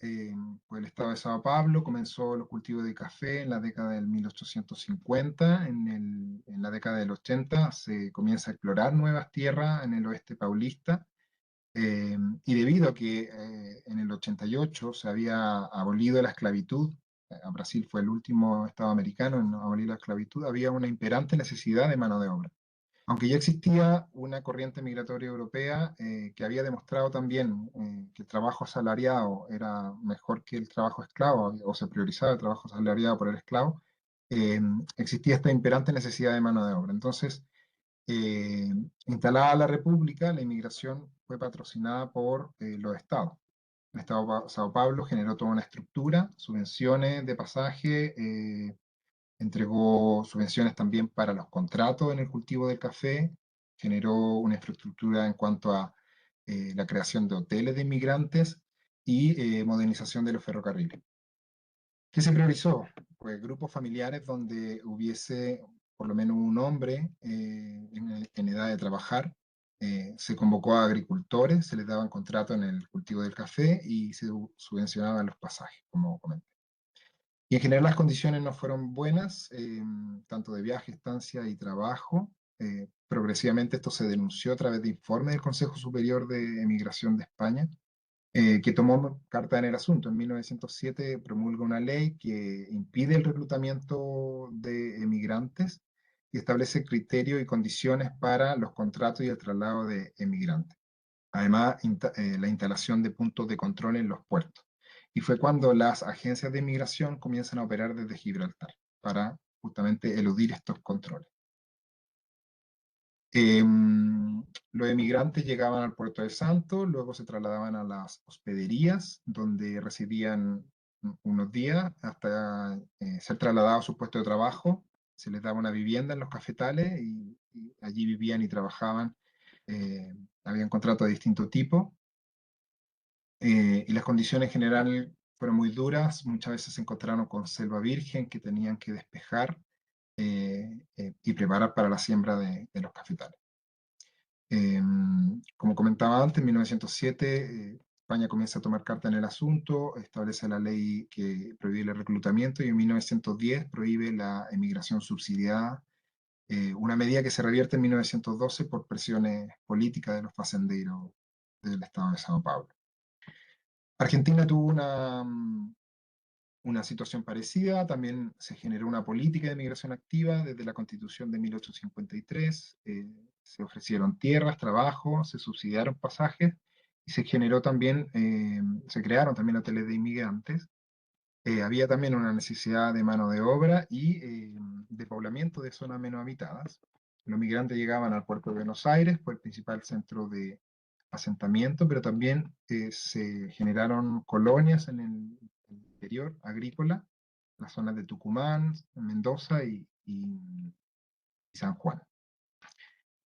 por el estado de Sao Paulo, comenzó los cultivos de café en la década del 1850 en en la década del 80 se comienza a explorar nuevas tierras en el oeste paulista, y debido a que en el 88 se había abolido la esclavitud, Brasil fue el último estado americano en abolir la esclavitud, había una imperante necesidad de mano de obra. Aunque ya existía una corriente migratoria europea que había demostrado también que el trabajo asalariado era mejor que el trabajo esclavo, o se priorizaba el trabajo asalariado por el esclavo, existía esta imperante necesidad de mano de obra. Entonces, instalada la República, la inmigración fue patrocinada por los estados. El estado de Sao Paulo generó toda una estructura, subvenciones de pasaje, entregó subvenciones también para los contratos en el cultivo del café, generó una infraestructura en cuanto a la creación de hoteles de inmigrantes y modernización de los ferrocarriles. ¿Qué se priorizó? Pues grupos familiares donde hubiese por lo menos un hombre en edad de trabajar. Se convocó a agricultores, se les daban contratos en el cultivo del café y se subvencionaban los pasajes, como comenté. Y en general las condiciones no fueron buenas, tanto de viaje, estancia y trabajo. Progresivamente esto se denunció a través de informes del Consejo Superior de Emigración de España, que tomó carta en el asunto. En 1907 promulga una ley que impide el reclutamiento de emigrantes y establece criterios y condiciones para los contratos y el traslado de emigrantes. Además, la instalación de puntos de control en los puertos. Y fue cuando las agencias de inmigración comienzan a operar desde Gibraltar para justamente eludir estos controles. Los emigrantes llegaban al puerto de Santo, luego se trasladaban a las hospederías, donde residían unos días hasta ser trasladados a su puesto de trabajo. Se les daba una vivienda en los cafetales y allí vivían y trabajaban. Habían contratos de distinto tipo. Y las condiciones en general fueron muy duras. Muchas veces se encontraron con selva virgen que tenían que despejar y preparar para la siembra de los cafetales. Como comentaba antes, en 1907 España comienza a tomar carta en el asunto, establece la ley que prohíbe el reclutamiento y en 1910 prohíbe la emigración subsidiada, una medida que se revierte en 1912 por presiones políticas de los facenderos del estado de Sao Paulo. Argentina tuvo una situación parecida, también se generó una política de migración activa desde la Constitución de 1853, se ofrecieron tierras, trabajo, se subsidiaron pasajes y se generó también, se crearon también hoteles de inmigrantes. Había también una necesidad de mano de obra y de poblamiento de zonas menos habitadas. Los migrantes llegaban al puerto de Buenos Aires, fue el principal centro de asentamiento, pero también se generaron colonias en el interior agrícola, las zonas de Tucumán, Mendoza y San Juan.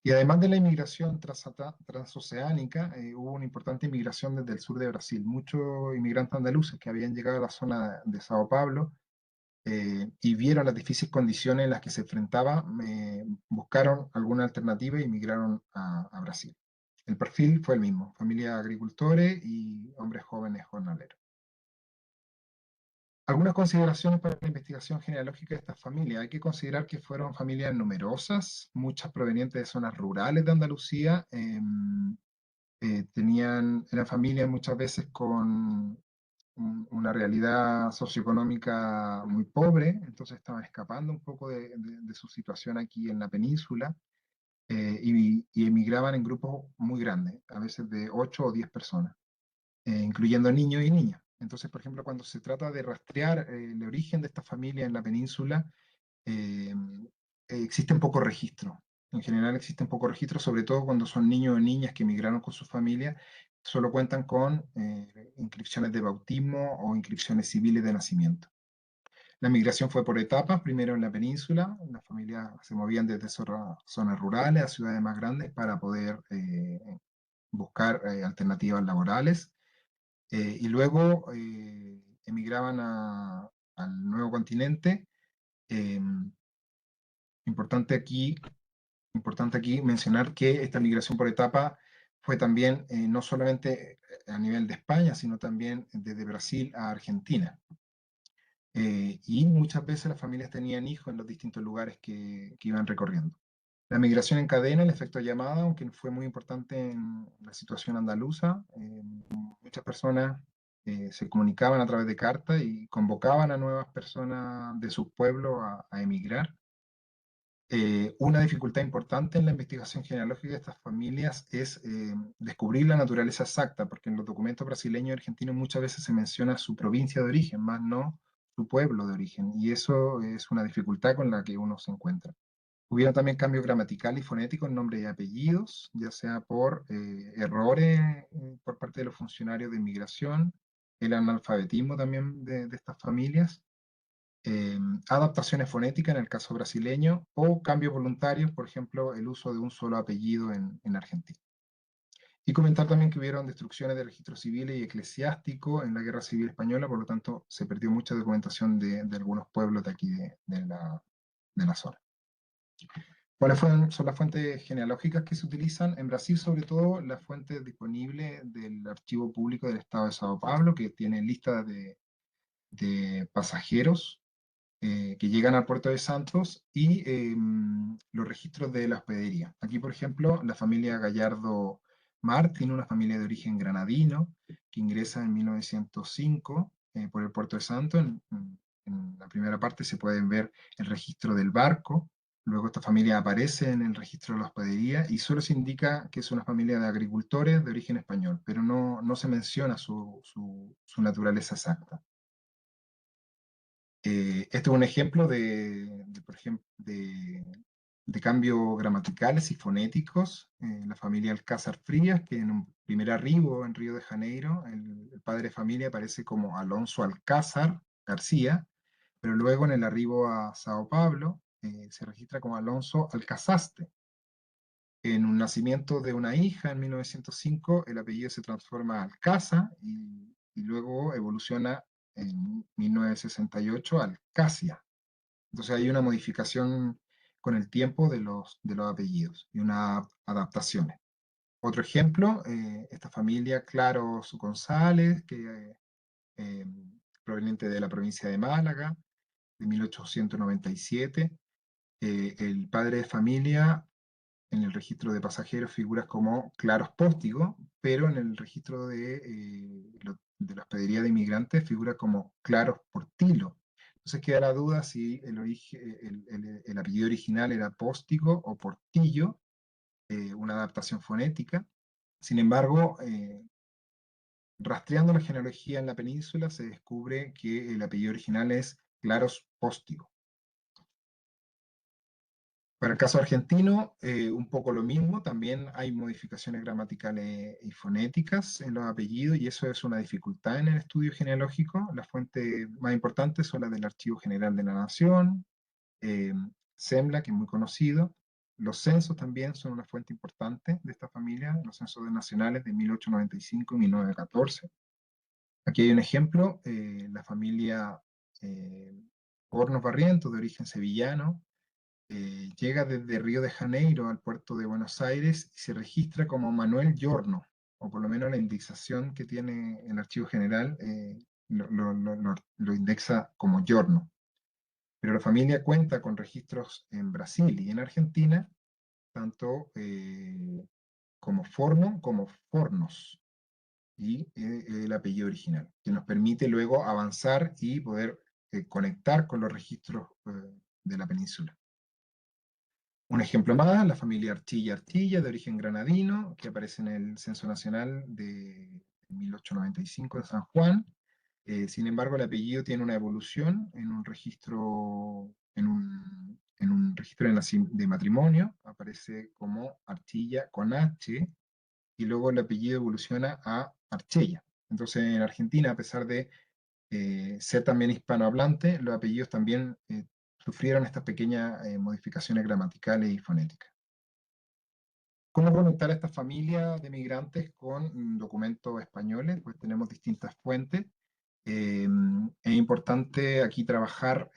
Y además de la inmigración transoceánica, hubo una importante inmigración desde el sur de Brasil. Muchos inmigrantes andaluces que habían llegado a la zona de Sao Paulo y vieron las difíciles condiciones en las que se enfrentaba, buscaron alguna alternativa y migraron a Brasil. El perfil fue el mismo, familia de agricultores y hombres jóvenes jornaleros. Algunas consideraciones para la investigación genealógica de estas familias. Hay que considerar que fueron familias numerosas, muchas provenientes de zonas rurales de Andalucía. Eran familias muchas veces con una realidad socioeconómica muy pobre, entonces estaban escapando un poco de su situación aquí en la península y emigraban en grupos muy grandes, a veces de 8 o 10 personas, incluyendo niños y niñas. Entonces, por ejemplo, cuando se trata de rastrear el origen de esta familia en la península, existen pocos registros. En general existen pocos registros, sobre todo cuando son niños o niñas que emigraron con su familia, solo cuentan con inscripciones de bautismo o inscripciones civiles de nacimiento. La migración fue por etapas, primero en la península, las familias se movían desde zonas rurales a ciudades más grandes para poder buscar alternativas laborales. Y luego emigraban al nuevo continente. Importante aquí mencionar que esta migración por etapa fue también no solamente a nivel de España, sino también desde Brasil a Argentina. y muchas veces las familias tenían hijos en los distintos lugares que iban recorriendo. La migración en cadena, el efecto llamada, aunque fue muy importante en la situación andaluza, muchas personas se comunicaban a través de cartas y convocaban a nuevas personas de sus pueblos a emigrar. Una dificultad importante en la investigación genealógica de estas familias es descubrir la naturaleza exacta, porque en los documentos brasileños y argentinos muchas veces se menciona su provincia de origen, más no su pueblo de origen, y eso es una dificultad con la que uno se encuentra. Hubieron también cambios gramaticales y fonéticos en nombres y apellidos, ya sea por errores por parte de los funcionarios de inmigración, el analfabetismo también de estas familias, adaptaciones fonéticas en el caso brasileño, o cambios voluntarios, por ejemplo, el uso de un solo apellido en Argentina. Y comentar también que hubieron destrucciones de registros civiles y eclesiásticos en la Guerra Civil Española, por lo tanto se perdió mucha documentación de algunos pueblos de aquí de la zona. ¿Cuáles son las fuentes genealógicas que se utilizan? En Brasil, sobre todo, las fuentes disponibles del Archivo Público del Estado de Sao Paulo, que tiene listas de pasajeros que llegan al puerto de Santos, y los registros de la hospedería. Aquí, por ejemplo, la familia Gallardo Martín, una familia de origen granadino, que ingresa en 1905 por el puerto de Santos. En la primera parte se pueden ver el registro del barco. Luego esta familia aparece en el registro de la hospedería y solo se indica que es una familia de agricultores de origen español, pero no se menciona su naturaleza exacta. Este es un ejemplo por ejemplo, de cambios gramaticales y fonéticos. La familia Alcázar Frías, que en un primer arribo en Río de Janeiro, el padre de familia aparece como Alonso Alcázar García, pero luego en el arribo a Sao Paulo se registra como Alonso Alcazaste. En un nacimiento de una hija en 1905, el apellido se transforma a Alcázar y luego evoluciona en 1968 a Alcacia. Entonces hay una modificación con el tiempo de los apellidos y unas adaptaciones. Otro ejemplo, esta familia Claros González, proveniente de la provincia de Málaga, de 1897. El padre de familia en el registro de pasajeros figuras como Claros Póstigo, pero en el registro de la hospedería de inmigrantes figura como Claros Portilo. Entonces queda la duda si el apellido original era Póstigo o Portillo, una adaptación fonética. Sin embargo, rastreando la genealogía en la península se descubre que el apellido original es Claros Póstigo. Para el caso argentino, un poco lo mismo, también hay modificaciones gramaticales y fonéticas en los apellidos, y eso es una dificultad en el estudio genealógico. Las fuentes más importantes son las del Archivo General de la Nación, SEMLA, que es muy conocido. Los censos también son una fuente importante de esta familia, los censos nacionales de 1895 y 1914. Aquí hay un ejemplo, la familia Hornos Barrientos, de origen sevillano, llega desde Río de Janeiro al puerto de Buenos Aires y se registra como Manuel Giorno, o por lo menos la indexación que tiene el Archivo General lo indexa como Giorno. Pero la familia cuenta con registros en Brasil y en Argentina, tanto como Forno como Fornos, y el apellido original, que nos permite luego avanzar y poder conectar con los registros de la península. Un ejemplo más, la familia Archilla, de origen granadino, que aparece en el Censo Nacional de 1895 de San Juan. Sin embargo, el apellido tiene una evolución en un registro, de matrimonio, aparece como Archilla con H, y luego el apellido evoluciona a Archella. Entonces, en Argentina, a pesar de ser también hispanohablante, los apellidos también sufrieron estas pequeñas modificaciones gramaticales y fonéticas. ¿Cómo conectar a esta familia de migrantes con documentos españoles? Pues tenemos distintas fuentes. Es importante aquí trabajar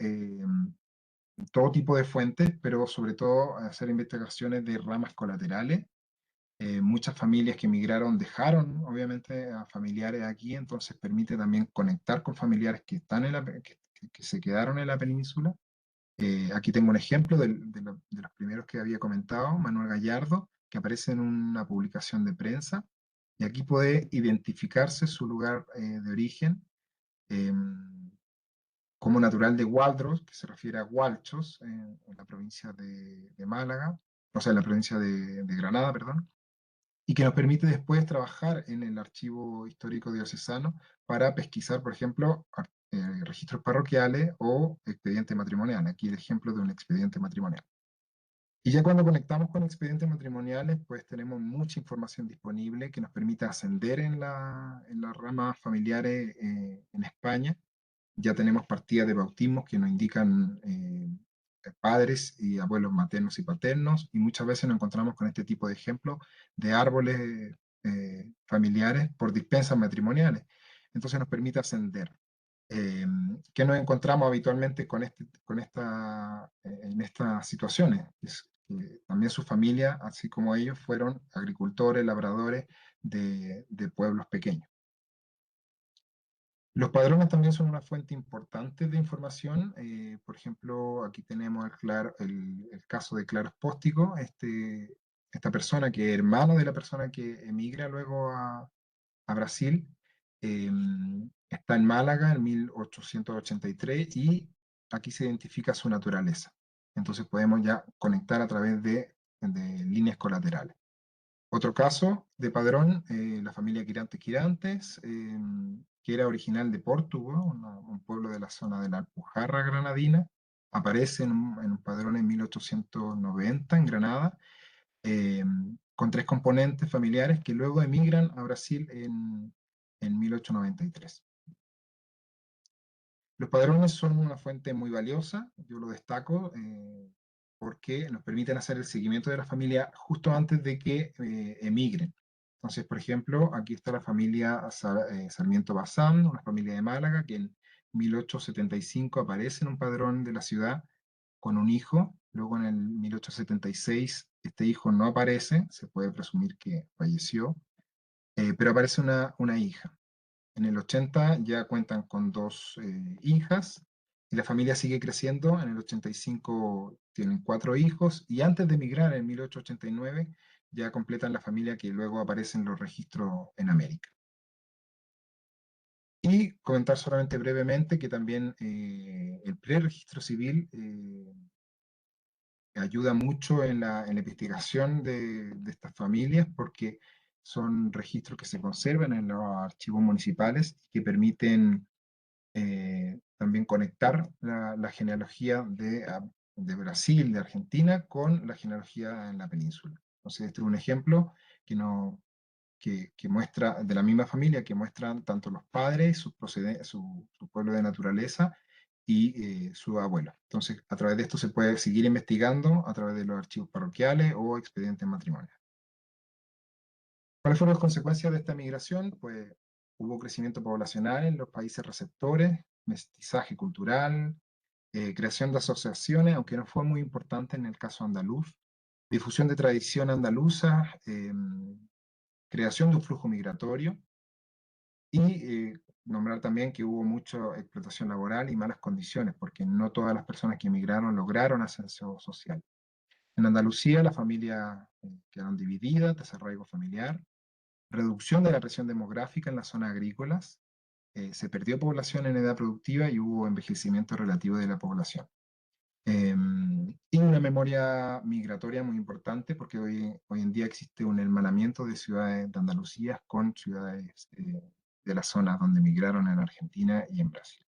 todo tipo de fuentes, pero sobre todo hacer investigaciones de ramas colaterales. Muchas familias que emigraron dejaron, obviamente, a familiares aquí, entonces permite también conectar con familiares que que se quedaron en la península. Aquí tengo un ejemplo de los primeros que había comentado, Manuel Gallardo, que aparece en una publicación de prensa, y aquí puede identificarse su lugar de origen como natural de Gualdros, que se refiere a Gualchos, en la provincia de Málaga, o sea, en la provincia de Granada, perdón, y que nos permite después trabajar en el archivo histórico diocesano para pesquisar, por ejemplo, registros parroquiales o expedientes matrimoniales. Aquí el ejemplo de un expediente matrimonial. Y ya cuando conectamos con expedientes matrimoniales, pues tenemos mucha información disponible que nos permite ascender en las ramas familiares en España. Ya tenemos partidas de bautismos que nos indican padres y abuelos maternos y paternos, y muchas veces nos encontramos con este tipo de ejemplos de árboles familiares por dispensas matrimoniales. Entonces nos permite ascender. ¿Qué nos encontramos habitualmente en estas situaciones? Es que también su familia, así como ellos, fueron agricultores, labradores de pueblos pequeños. Los padrones también son una fuente importante de información. Por ejemplo, aquí tenemos el caso de Claro Espóstico, esta persona que es hermano de la persona que emigra luego a Brasil. Está en Málaga en 1883 y aquí se identifica su naturaleza. Entonces podemos ya conectar a través de líneas colaterales. Otro caso de padrón, la familia Quirantes Quirantes, que era original de Portugal, un pueblo de la zona de la Alpujarra granadina, aparece en un padrón en 1890 en Granada, con 3 componentes familiares que luego emigran a Brasil en 1893. Los padrones son una fuente muy valiosa, yo lo destaco, porque nos permiten hacer el seguimiento de la familia justo antes de que emigren. Entonces, por ejemplo, aquí está la familia Sarmiento Bazán, una familia de Málaga, que en 1875 aparece en un padrón de la ciudad con un hijo. Luego en el 1876 este hijo no aparece, se puede presumir que falleció, pero aparece una hija. En el 80 ya cuentan con 2 hijas y la familia sigue creciendo. En el 85 tienen 4 hijos y antes de emigrar en 1889 ya completan la familia que luego aparece en los registros en América. Y comentar solamente brevemente que también el preregistro civil ayuda mucho en la investigación de estas familias porque son registros que se conservan en los archivos municipales y que permiten también conectar la genealogía de Brasil, de Argentina, con la genealogía en la península. Entonces, este es un ejemplo que, no, que muestra, de la misma familia, que muestran tanto los padres, su pueblo de naturaleza y su abuelo. Entonces, a través de esto se puede seguir investigando a través de los archivos parroquiales o expedientes matrimoniales. ¿Cuáles fueron las consecuencias de esta migración? Pues hubo crecimiento poblacional en los países receptores, mestizaje cultural, creación de asociaciones, aunque no fue muy importante en el caso andaluz, difusión de tradición andaluza, creación de un flujo migratorio y nombrar también que hubo mucha explotación laboral y malas condiciones, porque no todas las personas que emigraron lograron ascenso social. En Andalucía las familias quedaron divididas, desarraigo familiar, reducción de la presión demográfica en las zonas agrícolas, se perdió población en edad productiva y hubo envejecimiento relativo de la población. Y una memoria migratoria muy importante porque hoy en día existe un hermanamiento de ciudades de Andalucía con ciudades de la zona donde migraron en Argentina y en Brasil.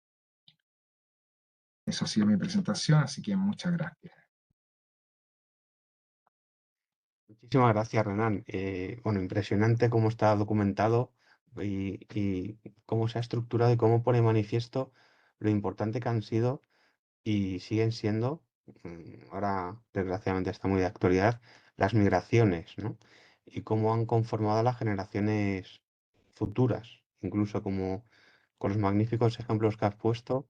Eso ha sido mi presentación, así que muchas gracias. Muchísimas gracias, Renan. Bueno, impresionante cómo está documentado y cómo se ha estructurado y cómo pone manifiesto lo importante que han sido y siguen siendo, ahora desgraciadamente está muy de actualidad, las migraciones, ¿no? Y cómo han conformado a las generaciones futuras, incluso como con los magníficos ejemplos que has puesto,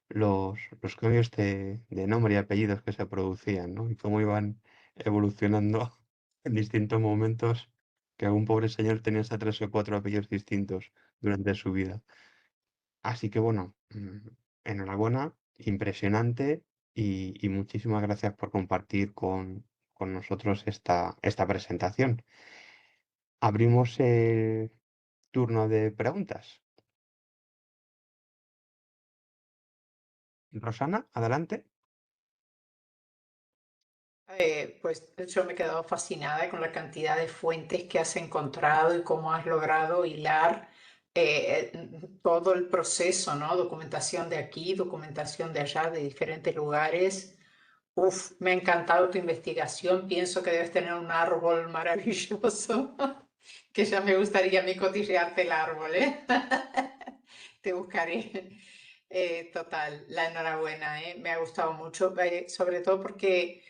los cambios de nombre y apellidos que se producían, ¿no? Y cómo iban evolucionando en distintos momentos, que algún pobre señor tenía hasta 3 o 4 apellidos distintos durante su vida. Así que bueno, enhorabuena, impresionante y muchísimas gracias por compartir con nosotros esta presentación. Abrimos el turno de preguntas. Rosana, adelante. Pues yo me he quedado fascinada con la cantidad de fuentes que has encontrado y cómo has logrado hilar todo el proceso, ¿no? Documentación de aquí, documentación de allá, de diferentes lugares. Uf, me ha encantado tu investigación. Pienso que debes tener un árbol maravilloso, que ya me gustaría a mí cotillearte el árbol, ¿eh? Te buscaré. Total, la enhorabuena, ¿eh? Me ha gustado mucho, sobre todo porque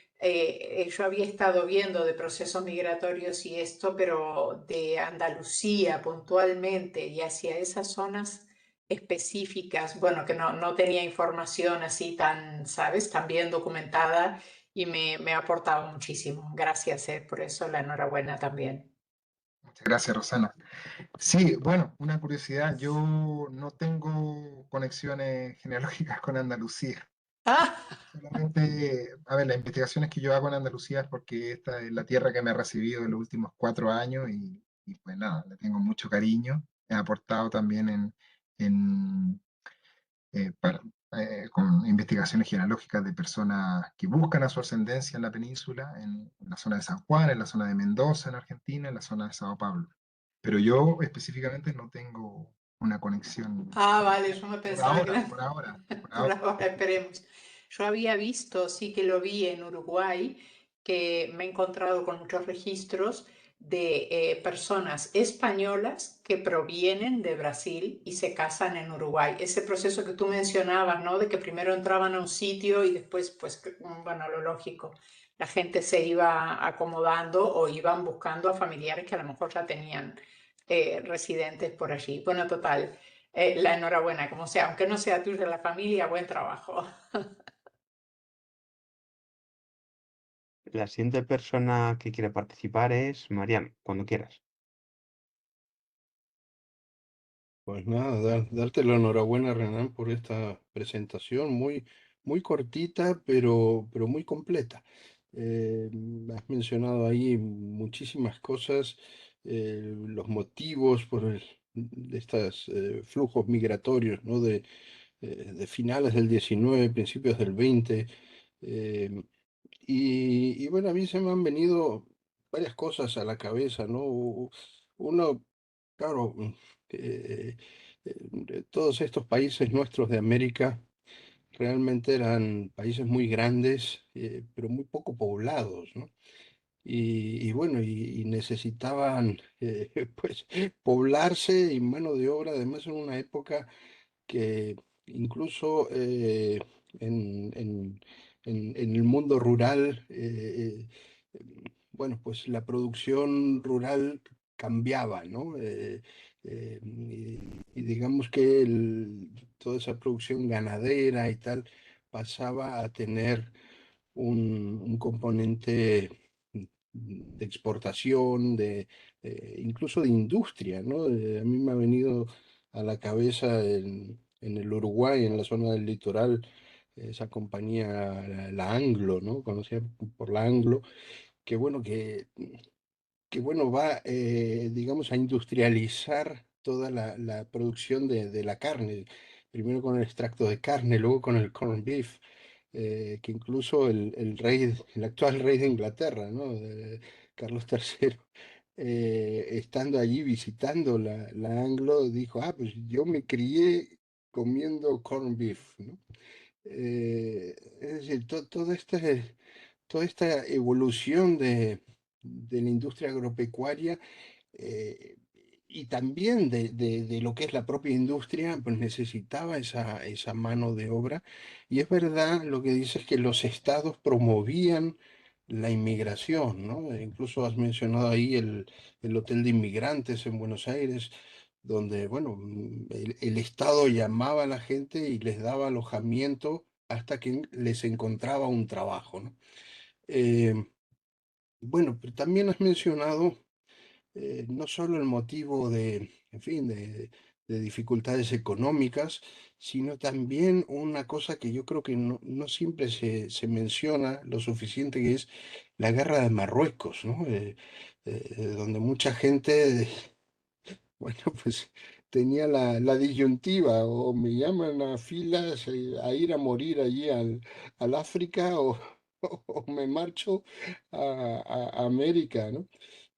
yo había estado viendo de procesos migratorios y esto, pero de Andalucía puntualmente y hacia esas zonas específicas, bueno, que no tenía información así tan, ¿sabes?, tan bien documentada y me ha aportado muchísimo. Gracias, por eso la enhorabuena también. Muchas gracias, Rosana. Sí, bueno, una curiosidad, yo no tengo conexiones genealógicas con Andalucía. Ah, Solamente, a ver, las investigaciones que yo hago en Andalucía es porque esta es la tierra que me ha recibido en los últimos 4 años y pues nada, le tengo mucho cariño. He aportado también en, para- con investigaciones genealógicas de personas que buscan a su ascendencia en la península, en la zona de San Juan, en la zona de Mendoza, en Argentina, en la zona de Sao Paulo. Pero yo específicamente no tengo una conexión vale, yo me por pensaba que ahora, era... por ahora, por Por ahora. ahora esperemos. Yo había visto, sí que lo vi en Uruguay, que me he encontrado con muchos registros de personas españolas que provienen de Brasil y se casan en Uruguay. Ese proceso que tú mencionabas, ¿no? De que primero entraban a un sitio y después, pues, bueno, lo lógico, la gente se iba acomodando o iban buscando a familiares que a lo mejor ya tenían residentes por allí. Bueno, total. La enhorabuena, como sea, aunque no sea tuya la familia, buen trabajo. La siguiente persona que quiere participar es Marian, cuando quieras. Pues nada, darte la enhorabuena, Renan, por esta presentación muy cortita, pero muy completa. Has mencionado ahí muchísimas cosas, los motivos de estos flujos migratorios, ¿no? De finales del 19, principios del 20. eh, y bueno, a mí se me han venido varias cosas a la cabeza, ¿no? Uno, claro, todos estos países nuestros de América realmente eran países muy grandes, pero muy poco poblados, ¿no? Y bueno, y necesitaban pues poblarse y mano de obra, además en una época que incluso en, en- en el mundo rural, bueno, pues la producción rural cambiaba, ¿no? Y digamos que toda esa producción ganadera y tal pasaba a tener un componente de exportación, incluso de industria, ¿no? A mí me ha venido a la cabeza en el Uruguay, en la zona del litoral, esa compañía, la Anglo, ¿no? Conocida por la Anglo, que bueno, que bueno, va, digamos, a industrializar toda la producción de la carne, primero con el extracto de carne, luego con el corned beef, que incluso el actual rey de Inglaterra, ¿no? Carlos III, estando allí visitando la Anglo, dijo, pues yo me crié comiendo corned beef, ¿no? Es decir, toda esta evolución de la industria agropecuaria, eh, y también de lo que es la propia industria, pues necesitaba esa mano de obra. Y es verdad lo que dices, que los estados promovían la inmigración, ¿no? Incluso has mencionado ahí el Hotel de Inmigrantes en Buenos Aires, donde, bueno, el estado llamaba a la gente y les daba alojamiento hasta que les encontraba un trabajo, ¿no? Eh, bueno, pero también has mencionado no solo el motivo en fin, de dificultades económicas, sino también una cosa que yo creo que no siempre se menciona lo suficiente, que es la guerra de Marruecos, ¿no? Donde mucha gente, bueno, pues tenía la disyuntiva: o me llaman a filas, a ir a morir allí al África, o me marcho a América, ¿no?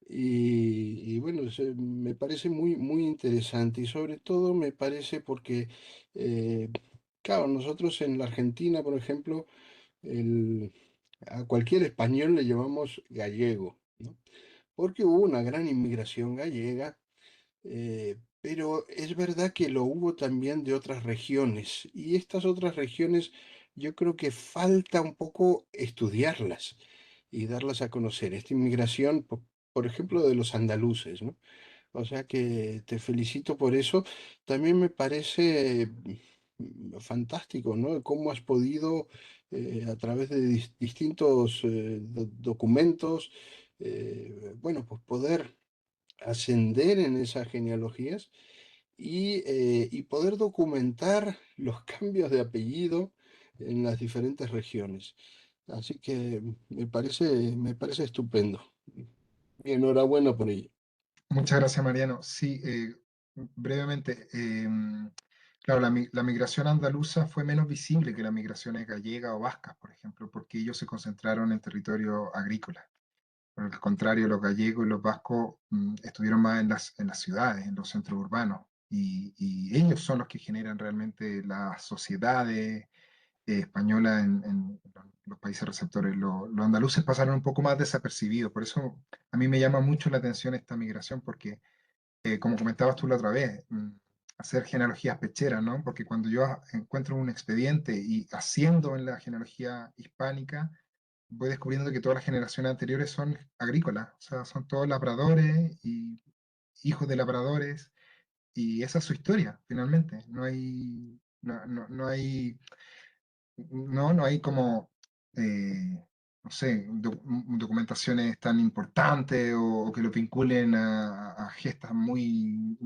Y bueno, me parece muy interesante, y sobre todo me parece porque, eh, claro, nosotros en la Argentina, por ejemplo, el, a cualquier español le llamamos gallego, ¿no? Porque hubo una gran inmigración gallega, pero es verdad que lo hubo también de otras regiones, y estas otras regiones yo creo que falta un poco estudiarlas y darlas a conocer. Esta inmigración, por ejemplo, de los andaluces, ¿no? O sea que te felicito por eso. También me parece fantástico, ¿no? Cómo has podido, a través de distintos documentos, bueno, pues poder ascender en esas genealogías, y poder documentar los cambios de apellido en las diferentes regiones. Así que me parece estupendo. Y enhorabuena por ello. Muchas gracias, Mariano. Sí, brevemente, claro, la migración andaluza fue menos visible que las migraciones gallegas o vascas, por ejemplo, porque ellos se concentraron en territorio agrícola. Por el contrario, los gallegos y los vascos estuvieron más en las ciudades, en los centros urbanos, y ellos son los que generan realmente las sociedades españolas en los países receptores. Los andaluces pasaron un poco más desapercibidos, por eso a mí me llama mucho la atención esta migración, porque como comentabas tú la otra vez, hacer genealogías pecheras, ¿no? Porque cuando yo encuentro un expediente y asciendo en la genealogía hispánica, voy descubriendo que todas las generaciones anteriores son agrícolas, o sea, son todos labradores y hijos de labradores, y esa es su historia, finalmente. No hay, no hay como, no sé, documentaciones tan importantes o que lo vinculen a gestas muy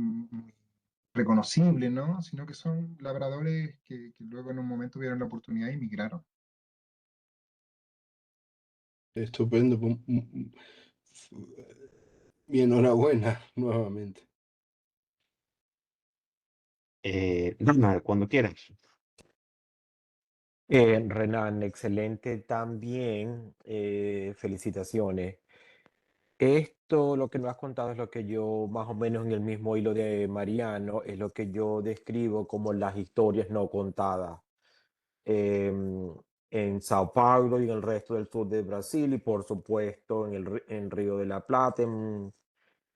reconocibles, ¿no? Sino que son labradores que luego en un momento vieron la oportunidad y migraron. Estupendo. Y enhorabuena nuevamente. Donald, cuando quieras. Renan, excelente también. Felicitaciones. Esto, lo que nos has contado, es lo que yo, más o menos en el mismo hilo de Mariano, es lo que yo describo como las historias no contadas. em, en Sao Paulo y en el resto del sur de Brasil, y por supuesto en Río de la Plata, en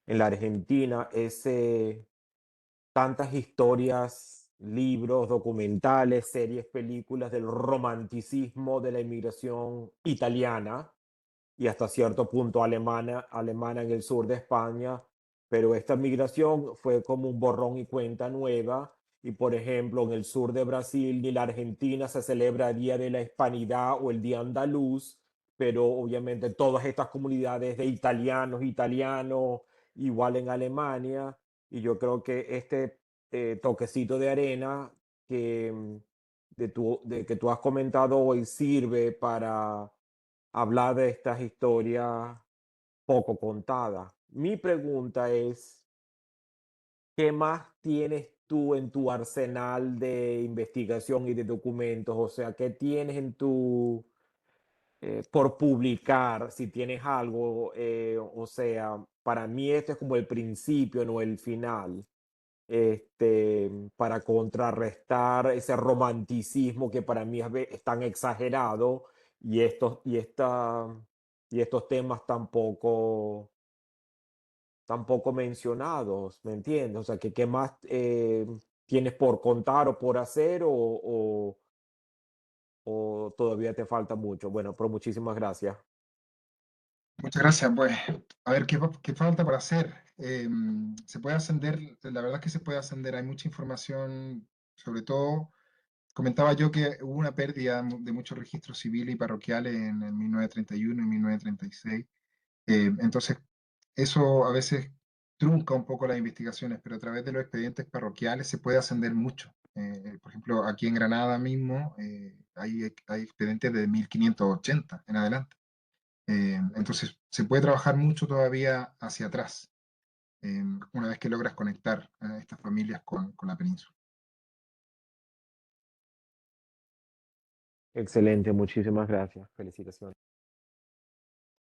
la Argentina, tantas historias, libros, documentales, series, películas del romanticismo de la inmigración italiana y hasta cierto punto alemana en el sur de España, pero esta migración fue como un borrón y cuenta nueva. Y por ejemplo, en el sur de Brasil ni la Argentina se celebra el Día de la Hispanidad o el Día Andaluz, pero obviamente todas estas comunidades de italianos, igual en Alemania. Y yo creo que este toquecito de arena que, de que tú has comentado hoy sirve para hablar de estas historias poco contadas. Mi pregunta es, ¿qué más tienes tú en tu arsenal de investigación y de documentos? O sea, ¿qué tienes en por publicar, si tienes algo? O sea, para mí esto es como el principio, no el final. Para contrarrestar ese romanticismo que para mí es tan exagerado, y estos temas tampoco mencionados, ¿me entiendes? O sea, que qué más tienes por contar o por hacer, o todavía te falta mucho. Bueno, pero muchísimas gracias. Muchas gracias. Pues, a ver, ¿qué falta por hacer? Se puede ascender, la verdad es que se puede ascender, hay mucha información, sobre todo, comentaba yo que hubo una pérdida de muchos registros civiles y parroquiales en el 1931 y 1936. Entonces, eso a veces trunca un poco las investigaciones, pero a través de los expedientes parroquiales se puede ascender mucho. Por ejemplo, aquí en Granada mismo hay expedientes de 1580 en adelante. Entonces, se puede trabajar mucho todavía hacia atrás, una vez que logras conectar a estas familias con la península. Excelente, muchísimas gracias. Felicitaciones.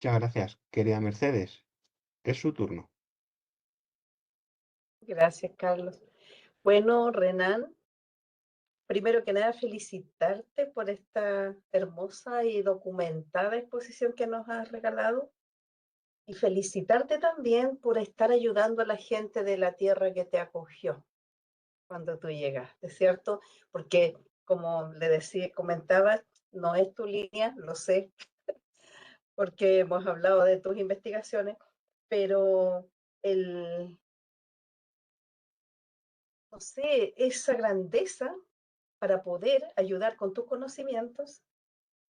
Muchas gracias, querida Mercedes. Es su turno. Gracias, Carlos. Bueno, Renan, primero que nada felicitarte por esta hermosa y documentada exposición que nos has regalado y felicitarte también por estar ayudando a la gente de la tierra que te acogió cuando tú llegaste, ¿cierto? Porque como le decía, comentabas, no es tu línea, lo sé, porque hemos hablado de tus investigaciones, pero el, no sé, esa grandeza para poder ayudar con tus conocimientos,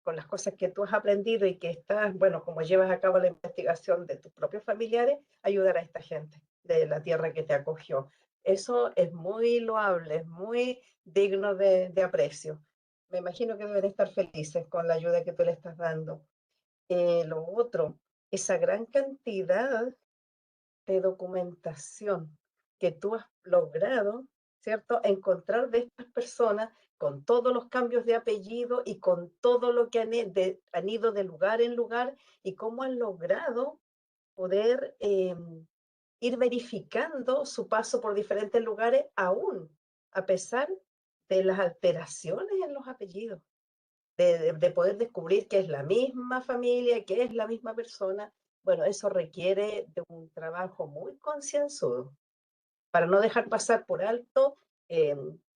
con las cosas que tú has aprendido y que estás, bueno, como llevas a cabo la investigación de tus propios familiares, ayudar a esta gente de la tierra que te acogió. Eso es muy loable, es muy digno de aprecio. Me imagino que deben estar felices con la ayuda que tú le estás dando. Lo otro, esa gran cantidad de documentación que tú has logrado, ¿cierto? Encontrar de estas personas con todos los cambios de apellido y con todo lo que han ido de lugar en lugar y cómo han logrado poder ir verificando su paso por diferentes lugares aún, a pesar de las alteraciones en los apellidos de poder descubrir que es la misma familia, que es la misma persona. Bueno, eso requiere de un trabajo muy concienzudo para no dejar pasar por alto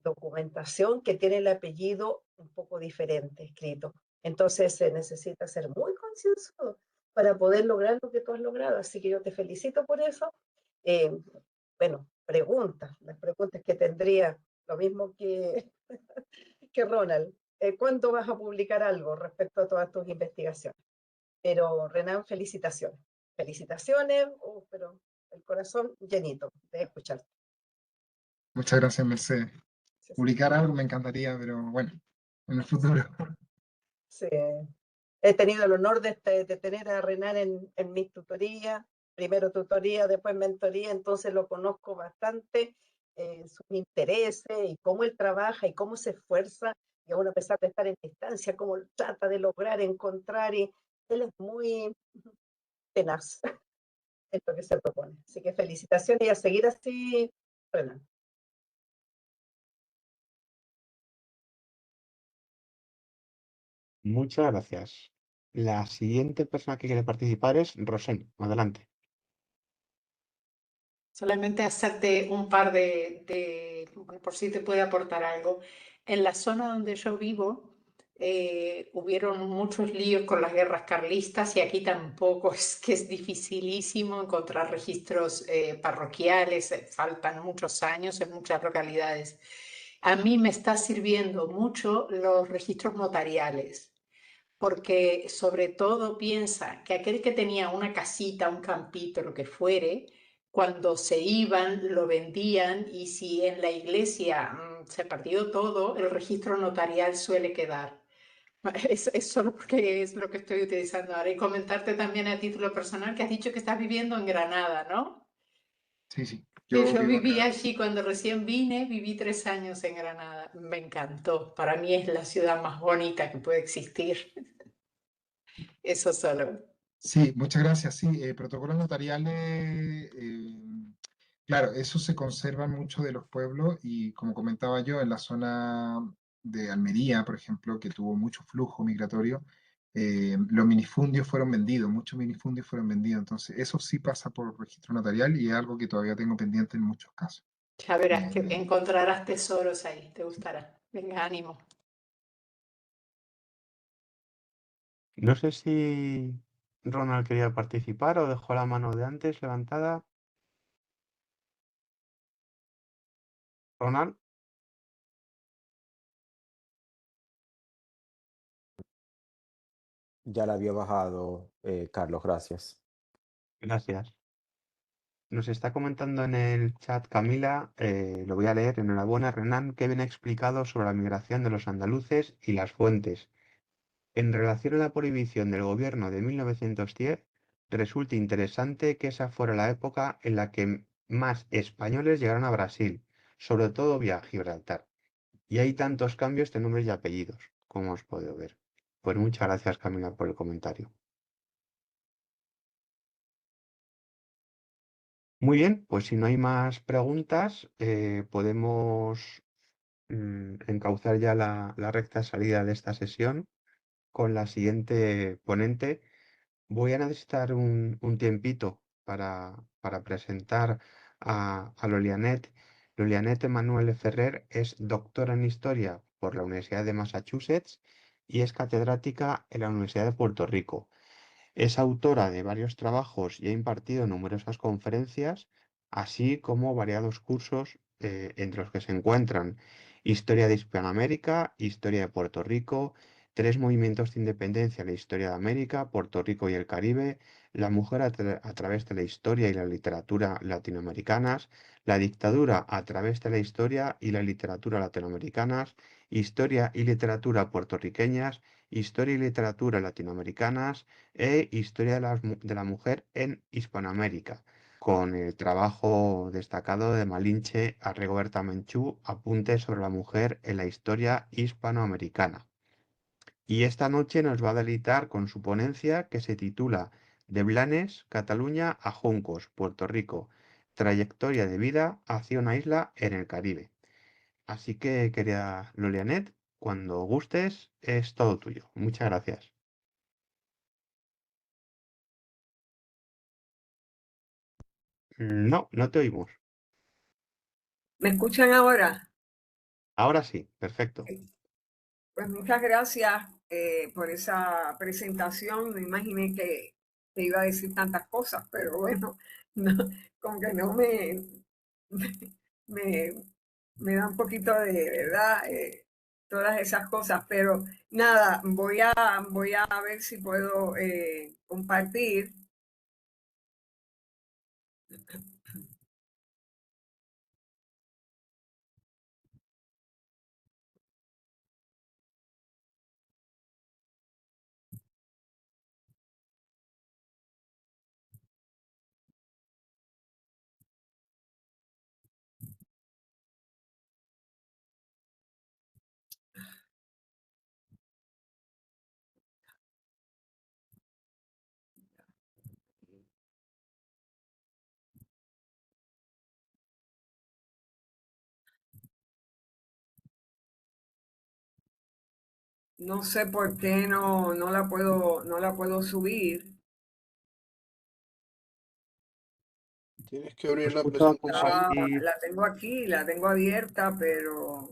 documentación que tiene el apellido un poco diferente escrito. Entonces se necesita ser muy concienzudo para poder lograr lo que tú has logrado. Así que yo te felicito por eso. Eh, bueno, las preguntas que tendría, lo mismo que Ronald. ¿Cuándo vas a publicar algo respecto a todas tus investigaciones? Pero Renan, felicitaciones. Felicitaciones, pero el corazón llenito de escucharte. Muchas gracias, Mercedes. Publicar algo me encantaría, pero bueno, en el futuro. Sí. He tenido el honor de tener a Renan en mis tutorías, primero tutoría, después mentoría, entonces lo conozco bastante, sus intereses y cómo él trabaja y cómo se esfuerza, y aún a pesar de estar en distancia, cómo trata de lograr encontrar, y él es muy tenaz en lo que se propone. Así que felicitaciones y a seguir así, Renan. Muchas gracias. La siguiente persona que quiere participar es Rosén. Adelante. Solamente hacerte un par bueno, por si te puede aportar algo. En la zona donde yo vivo, hubieron muchos líos con las guerras carlistas y aquí tampoco es que es dificilísimo encontrar registros parroquiales, faltan muchos años en muchas localidades. A mí me está sirviendo mucho los registros notariales porque sobre todo piensa que aquel que tenía una casita, un campito, lo que fuere, cuando se iban lo vendían y si en la iglesia se perdió todo, el registro notarial suele quedar. Es solo porque es lo que estoy utilizando ahora. Y comentarte también a título personal que has dicho que estás viviendo en Granada, ¿no? Sí, sí, Sí, yo yo vivo viví acá. allí cuando recién vine, viví 3 años en Granada. Me encantó. Para mí es la ciudad más bonita que puede existir. Eso solo. Sí, muchas gracias. Sí, protocolos notariales, claro, eso se conserva mucho de los pueblos y como comentaba yo, en la zona de Almería, por ejemplo, que tuvo mucho flujo migratorio, los minifundios fueron vendidos, muchos minifundios fueron vendidos. Entonces, eso sí pasa por registro notarial y es algo que todavía tengo pendiente en muchos casos. Ya verás que Eh, encontrarás tesoros ahí, te gustará. Venga, ánimo. No sé si Ronald quería participar o dejó la mano de antes levantada. Ronald, Ya la había bajado, Carlos, gracias. gracias. Nos está comentando en el chat Camila, lo voy a leer. Enhorabuena, Renan, qué bien explicado sobre la migración de los andaluces y las fuentes. En relación a la prohibición del gobierno de 1910, resulta interesante que esa fuera la época en la que más españoles llegaron a Brasil, sobre todo vía Gibraltar. Y hay tantos cambios de nombres y apellidos, como os puedo ver. Pues muchas gracias, Camila, por el comentario. Muy bien, pues si no hay más preguntas, podemos encauzar ya la recta salida de esta sesión con la siguiente ponente. Voy a necesitar un tiempito para presentar a Lolianet. Lolianet Emanuele Ferrer es doctora en Historia por la Universidad de Massachusetts y es catedrática en la Universidad de Puerto Rico. Es autora de varios trabajos y ha impartido numerosas conferencias, así como variados cursos, entre los que se encuentran Historia de Hispanoamérica, Historia de Puerto Rico, Tres movimientos de independencia, la historia de América, Puerto Rico y el Caribe, la mujer a través de la historia y la literatura latinoamericanas, la dictadura a través de la historia y la literatura latinoamericanas, historia y literatura puertorriqueñas, historia y literatura latinoamericanas e historia de la mujer en Hispanoamérica, con el trabajo destacado de Malinche a Rigoberta Menchú, Apuntes sobre la mujer en la historia hispanoamericana. Y esta noche nos va a deleitar con su ponencia que se titula De Blanes, Cataluña a Juncos, Puerto Rico, trayectoria de vida hacia una isla en el Caribe. Así que, querida Lolianet, cuando gustes, es todo tuyo. Muchas gracias. No, no te oímos. ¿Me escuchan ahora? Ahora sí, perfecto. Pues muchas gracias por esa presentación. No imaginé que iba a decir tantas cosas, pero bueno, no, como que no me, me da un poquito de verdad todas esas cosas. Pero nada, voy a ver si puedo compartir. No sé por qué no la puedo subir. Tienes que abrir Os la puso a presentación, compartir. La tengo aquí, la tengo abierta, pero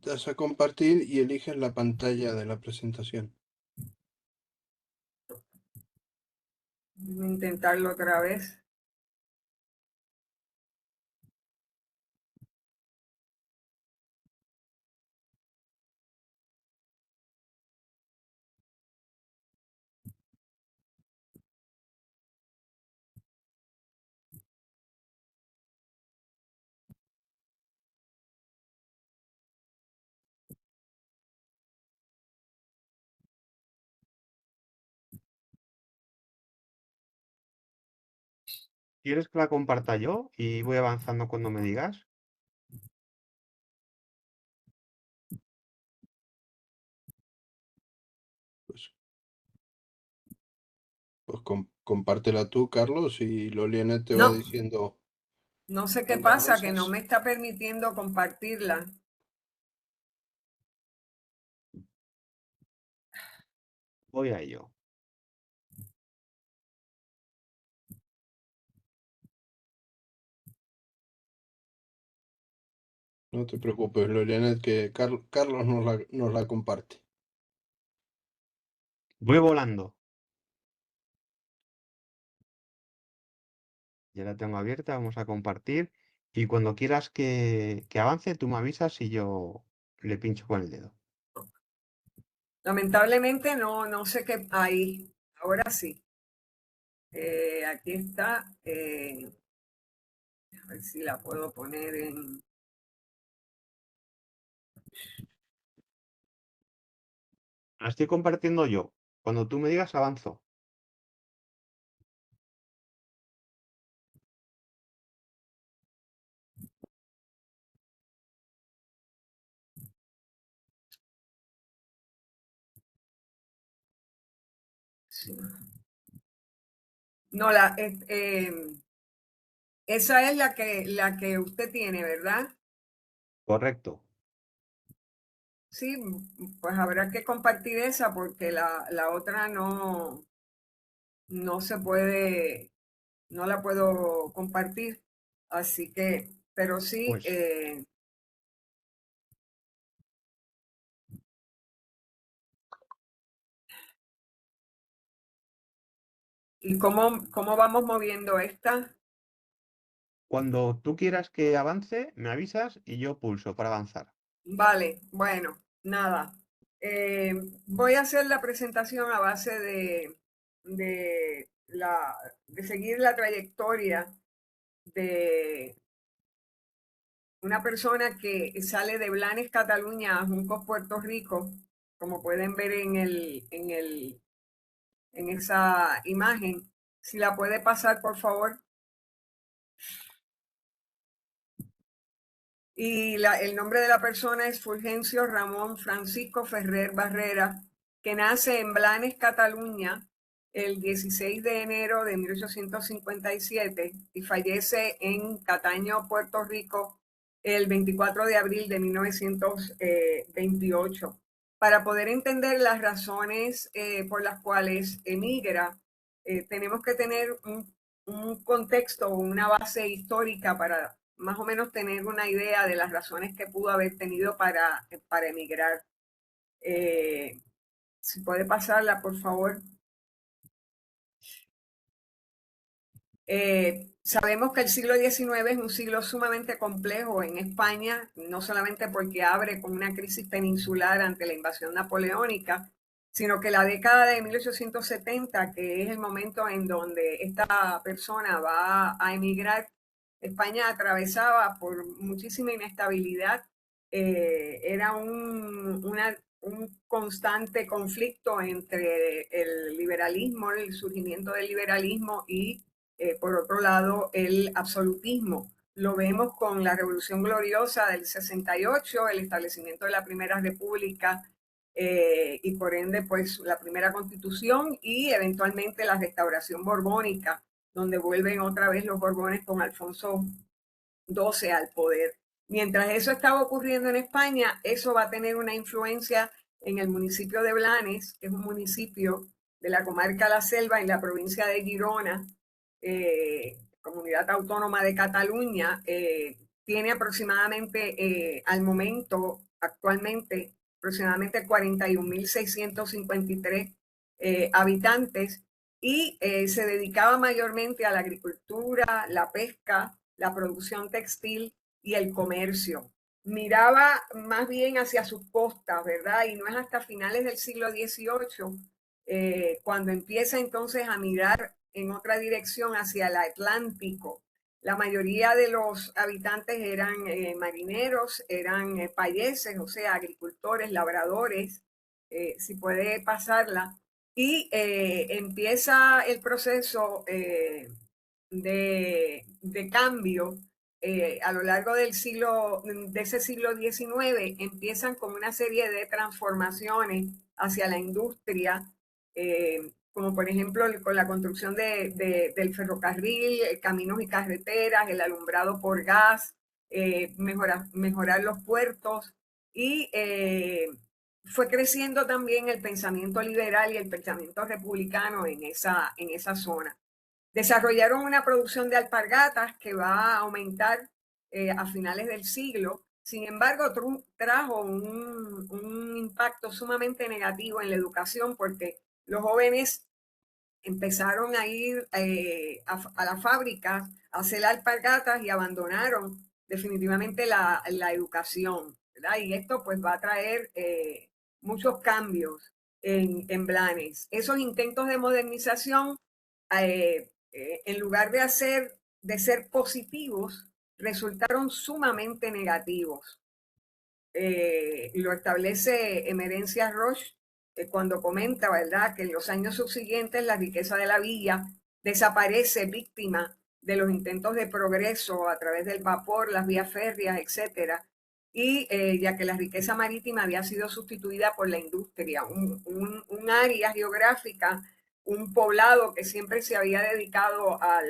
das a compartir y eliges la pantalla de la presentación. voy a intentarlo otra vez. ¿Quieres que la comparta yo y voy avanzando cuando me digas? Pues, pues compártela tú, Carlos, y Loliana te va No, diciendo no sé qué cuando pasa, que no avanzas. me está permitiendo compartirla. Voy a ello. No te preocupes, Loliana, que Carlos nos la comparte. Voy volando. Ya la tengo abierta, vamos a compartir. Y cuando quieras que avance, tú me avisas y yo le pincho con el dedo. Lamentablemente no sé qué. Ahí, ahora sí. Aquí está. A ver si la puedo poner en... La estoy compartiendo yo. Cuando tú me digas, avanzo. Sí. No, esa es la que usted tiene, ¿verdad? Correcto. Sí, pues habrá que compartir esa porque la otra no se puede, no la puedo compartir. Así que, pero sí, Pues ¿y cómo vamos moviendo esta? cuando tú quieras que avance, me avisas y yo pulso para avanzar. Vale, bueno, nada. Eh, Voy a hacer la presentación a base de, de seguir la trayectoria de una persona que sale de Blanes, Cataluña, a Juncos, Puerto Rico, como pueden ver en esa imagen. Si la puede pasar, por favor. Y el nombre de la persona es Fulgencio Ramón Francisco Ferrer Barrera, que nace en Blanes, Cataluña, el 16 de enero de 1857 y fallece en Cataño, Puerto Rico, el 24 de abril de 1928. Para poder entender las razones por las cuales emigra, tenemos que tener un contexto o una base histórica para más o menos tener una idea de las razones que pudo haber tenido para emigrar. Si puede pasarla, por favor. Sabemos que el siglo XIX es un siglo sumamente complejo en España, no solamente porque abre con una crisis peninsular ante la invasión napoleónica, sino que la década de 1870, que es el momento en donde esta persona va a emigrar, España atravesaba por muchísima inestabilidad. Era un constante conflicto entre el liberalismo, el surgimiento del liberalismo y por otro lado, el absolutismo. Lo vemos con la Revolución Gloriosa del 68, el establecimiento de la Primera República y por ende, pues la primera Constitución y eventualmente la restauración borbónica, donde vuelven otra vez los Borbones con Alfonso XII al poder. Mientras eso estaba ocurriendo en España, eso va a tener una influencia en el municipio de Blanes, que es un municipio de la comarca La Selva en la provincia de Girona, comunidad autónoma de Cataluña. Tiene aproximadamente, al momento, actualmente, aproximadamente 41.653 habitantes y se dedicaba mayormente a la agricultura, la pesca, la producción textil y el comercio. Miraba más bien hacia sus costas, ¿verdad? Y no es hasta finales del siglo XVIII cuando empieza entonces a mirar en otra dirección hacia el Atlántico. La mayoría de los habitantes eran marineros, eran payeses, o sea, agricultores, labradores, si puede pasarla, y empieza el proceso de cambio a lo largo del de ese siglo XIX. Empiezan con una serie de transformaciones hacia la industria, como por ejemplo con la construcción del ferrocarril, caminos y carreteras, el alumbrado por gas, mejorar los puertos y fue creciendo también el pensamiento liberal y el pensamiento republicano en esa zona. Desarrollaron una producción de alpargatas que va a aumentar a finales del siglo. Sin embargo, trajo un impacto sumamente negativo en la educación porque los jóvenes empezaron a ir a las fábricas a hacer alpargatas y abandonaron definitivamente la educación, ¿verdad? Y esto pues va a traer muchos cambios en Blanes. Esos intentos de modernización en lugar de ser positivos, resultaron sumamente negativos. Lo establece Emerencia Roche cuando comenta, ¿verdad?, que en los años subsiguientes la riqueza de la villa desaparece víctima de los intentos de progreso a través del vapor, las vías férreas, etcétera, y ya que la riqueza marítima había sido sustituida por la industria, un área geográfica, un poblado que siempre se había dedicado a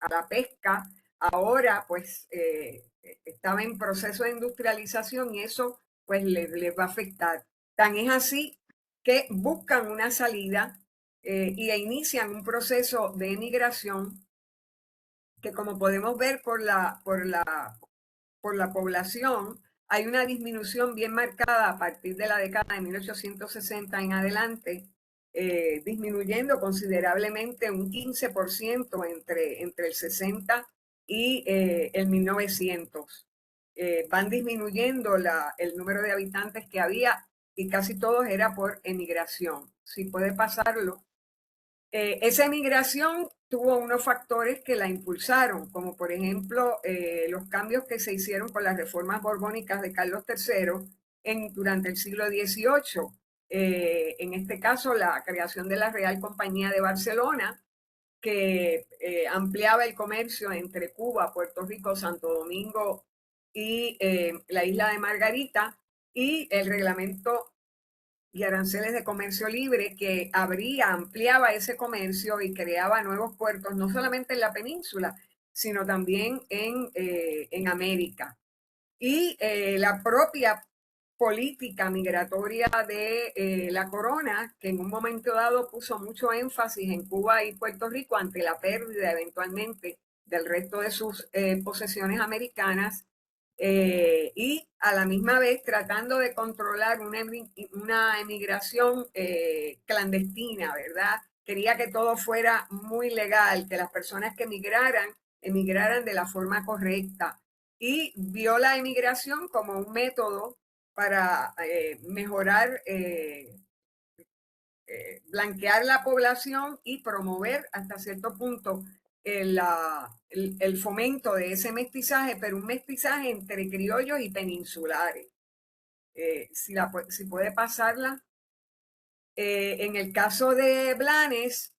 la pesca, ahora pues estaba en proceso de industrialización y eso pues les va a afectar. Tan es así que buscan una salida y inician un proceso de emigración que, como podemos ver por la población, hay una disminución bien marcada a partir de la década de 1860 en adelante, disminuyendo considerablemente un 15% entre el 60 y el 1900. Van disminuyendo el número de habitantes que había y casi todos era por emigración. Si puede pasarlo. Esa emigración tuvo unos factores que la impulsaron, como por ejemplo los cambios que se hicieron con las reformas borbónicas de Carlos III durante el siglo XVIII. En este caso, la creación de la Real Compañía de Barcelona, que ampliaba el comercio entre Cuba, Puerto Rico, Santo Domingo y la isla de Margarita, y el reglamento y aranceles de comercio libre que ampliaba ese comercio y creaba nuevos puertos, no solamente en la península, sino también en América. Y la propia política migratoria de la corona, que en un momento dado puso mucho énfasis en Cuba y Puerto Rico ante la pérdida eventualmente del resto de sus posesiones americanas, y a la misma vez tratando de controlar una emigración clandestina, ¿verdad? Quería que todo fuera muy legal, que las personas que emigraran de la forma correcta, y vio la emigración como un método para mejorar, blanquear la población y promover hasta cierto punto el fomento de ese mestizaje, pero un mestizaje entre criollos y peninsulares. Si puede pasarla. En el caso de Blanes,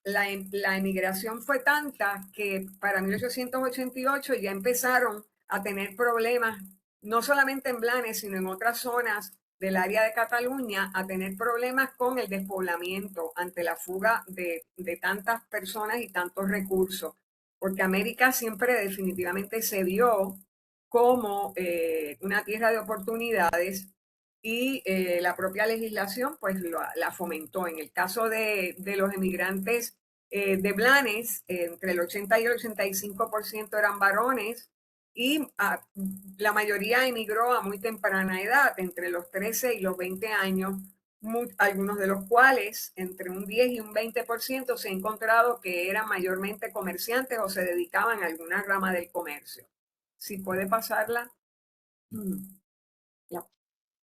la emigración fue tanta que para 1888 ya empezaron a tener problemas, no solamente en Blanes, sino en otras zonas del área de Cataluña, a tener problemas con el despoblamiento ante la fuga de tantas personas y tantos recursos, porque América siempre definitivamente se vio como una tierra de oportunidades, y la propia legislación pues la fomentó. En el caso de los emigrantes de Blanes, entre el 80 y el 85% eran varones, y la mayoría emigró a muy temprana edad, entre los 13 y los 20 años, algunos de los cuales, entre un 10 y un 20%, se ha encontrado que eran mayormente comerciantes o se dedicaban a alguna rama del comercio. Si puede pasarla. Ya.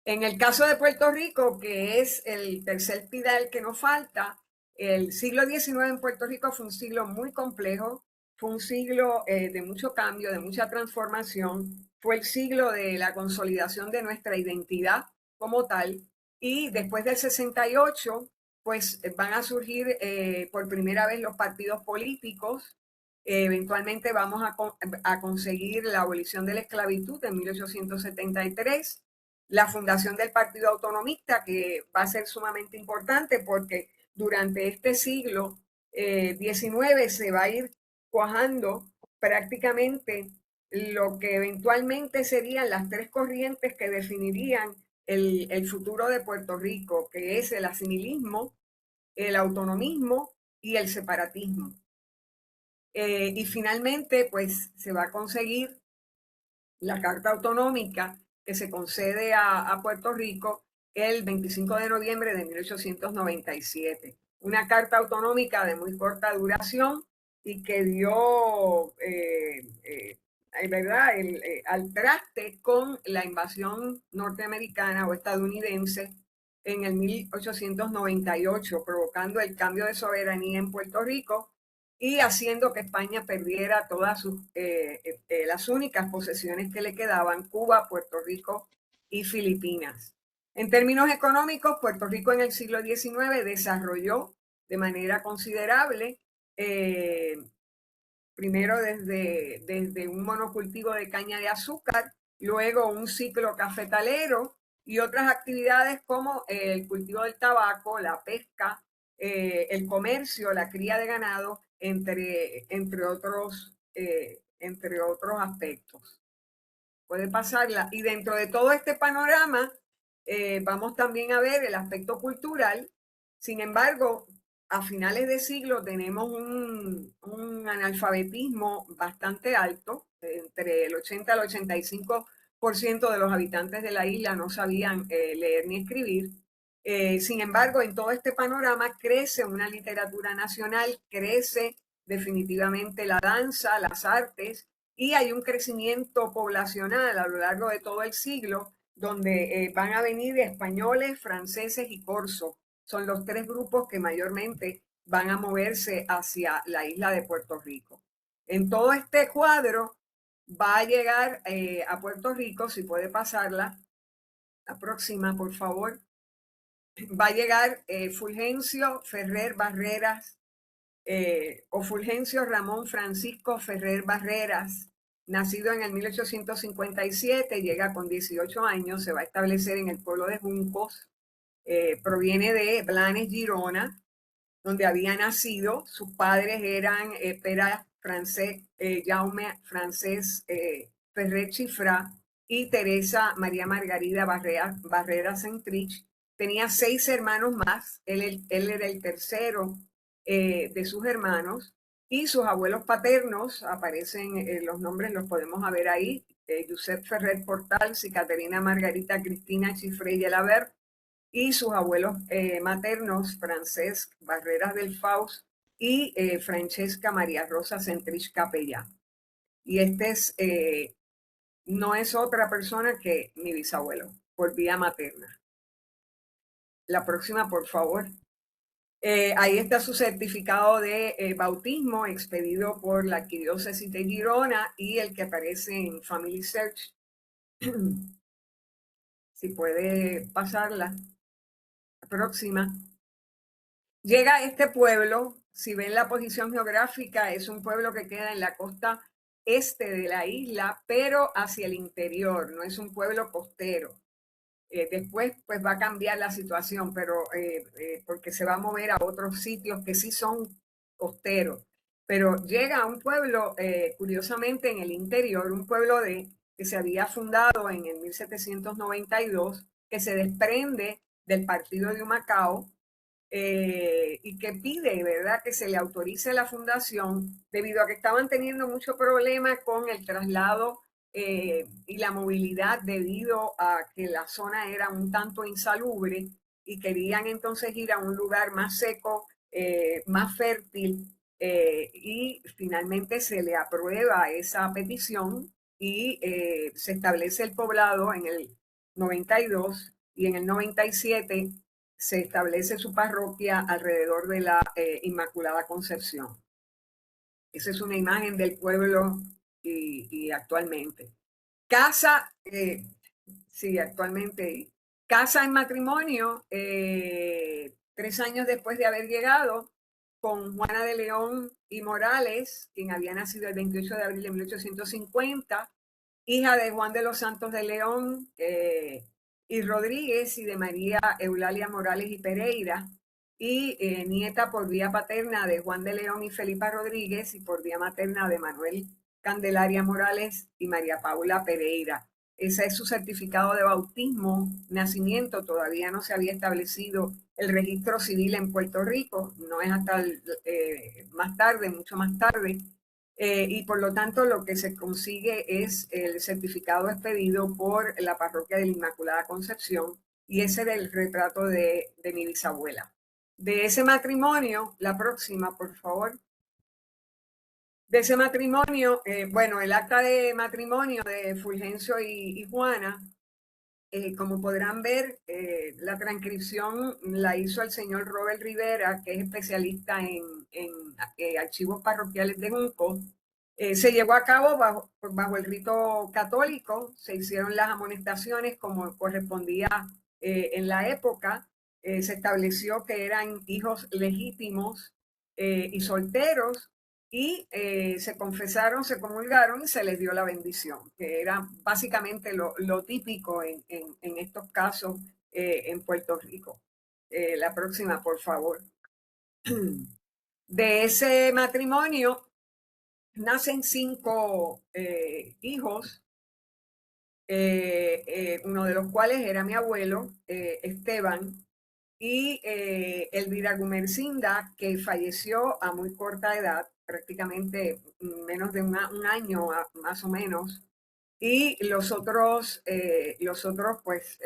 En el caso de Puerto Rico, que es el tercer pilar que nos falta, el siglo XIX en Puerto Rico fue un siglo muy complejo, fue un siglo de mucho cambio, de mucha transformación, fue el siglo de la consolidación de nuestra identidad como tal, y después del 68, pues van a surgir por primera vez los partidos políticos. Eventualmente vamos a conseguir la abolición de la esclavitud en 1873, la fundación del Partido Autonomista, que va a ser sumamente importante porque durante este siglo XIX se va a ir cuajando prácticamente lo que eventualmente serían las tres corrientes que definirían el futuro de Puerto Rico, que es el asimilismo, el autonomismo y el separatismo. Y finalmente, pues se va a conseguir la Carta Autonómica que se concede a Puerto Rico el 25 de noviembre de 1897. Una carta autonómica de muy corta duración y que dio, ¿verdad?, al traste con la invasión norteamericana o estadounidense en el 1898, provocando el cambio de soberanía en Puerto Rico y haciendo que España perdiera todas las únicas posesiones que le quedaban, Cuba, Puerto Rico y Filipinas. En términos económicos, Puerto Rico en el siglo XIX desarrolló de manera considerable, primero desde un monocultivo de caña de azúcar, luego un ciclo cafetalero y otras actividades como el cultivo del tabaco, la pesca, el comercio, la cría de ganado, entre otros aspectos. Puede pasarla. Y dentro de todo este panorama, vamos también a ver el aspecto cultural. Sin embargo, a finales de siglo tenemos un analfabetismo bastante alto, entre el 80 al 85% de los habitantes de la isla no sabían leer ni escribir. Sin embargo, en todo este panorama crece una literatura nacional, crece definitivamente la danza, las artes, y hay un crecimiento poblacional a lo largo de todo el siglo, donde van a venir españoles, franceses y corsos. Son los tres grupos que mayormente van a moverse hacia la isla de Puerto Rico. En todo este cuadro va a llegar a Puerto Rico, si puede pasarla, la próxima, por favor, va a llegar Fulgencio Ferrer Barreras, o Fulgencio Ramón Francisco Ferrer Barreras, nacido en el 1857, llega con 18 años, se va a establecer en el pueblo de Juncos, proviene de Blanes, Girona, donde había nacido. Sus padres eran Pere Francés, Jaume Francés Ferrer Chifrá y Teresa María Margarida Barreras Centrich. Tenía 6 hermanos más, él era el tercero de sus hermanos, y sus abuelos paternos, aparecen los nombres, los podemos ver ahí, Josep Ferrer Portals y Caterina Margarita Cristina Chifré y Gelabert, y sus abuelos maternos, Francesc Barreras del Faust y Francesca María Rosa Centrich Capellà. Y no es otra persona que mi bisabuelo, por vía materna. La próxima, por favor. Ahí está su certificado de bautismo expedido por la Arquidiócesis de Girona y el que aparece en Family Search. Si puede pasarla. La próxima. Llega a este pueblo, si ven la posición geográfica, es un pueblo que queda en la costa este de la isla, pero hacia el interior, no es un pueblo costero. Después pues va a cambiar la situación, pero porque se va a mover a otros sitios que sí son costeros. Pero llega a un pueblo, curiosamente en el interior, un pueblo que se había fundado en el 1792, que se desprende del partido de Humacao, y que pide, ¿verdad?, que se le autorice la fundación debido a que estaban teniendo mucho problema con el traslado y la movilidad debido a que la zona era un tanto insalubre y querían entonces ir a un lugar más seco, más fértil, y finalmente se le aprueba esa petición y se establece el poblado en el 92 y en el 97 se establece su parroquia alrededor de la Inmaculada Concepción. Esa es una imagen del pueblo y actualmente. Casa, sí, actualmente. Casa en matrimonio, 3 años después de haber llegado, con Juana de León y Morales, quien había nacido el 28 de abril de 1850, hija de Juan de los Santos de León y Rodríguez y de María Eulalia Morales y Pereira, y nieta por vía paterna de Juan de León y Felipa Rodríguez y por vía materna de Manuel Candelaria Morales y María Paula Pereira. Ese es su certificado de bautismo, nacimiento. Todavía no se había establecido el registro civil en Puerto Rico, no es hasta más tarde, mucho más tarde. Y por lo tanto lo que se consigue es el certificado expedido por la parroquia de la Inmaculada Concepción, y ese era el retrato de mi bisabuela. De ese matrimonio, la próxima, por favor. De ese matrimonio, bueno, el acta de matrimonio de Fulgencio y Juana como podrán ver, la transcripción la hizo el señor Robert Rivera, que es especialista en archivos parroquiales de Junco. Se llevó a cabo bajo el rito católico, se hicieron las amonestaciones como correspondía en la época, se estableció que eran hijos legítimos y solteros, y se confesaron, se comulgaron y se les dio la bendición, que era básicamente lo típico en estos casos en Puerto Rico. La próxima, por favor. De ese matrimonio nacen 5 hijos, uno de los cuales era mi abuelo, Esteban, y Elvira Gumercinda, que falleció a muy corta edad, prácticamente menos de un año más o menos, y los otros pues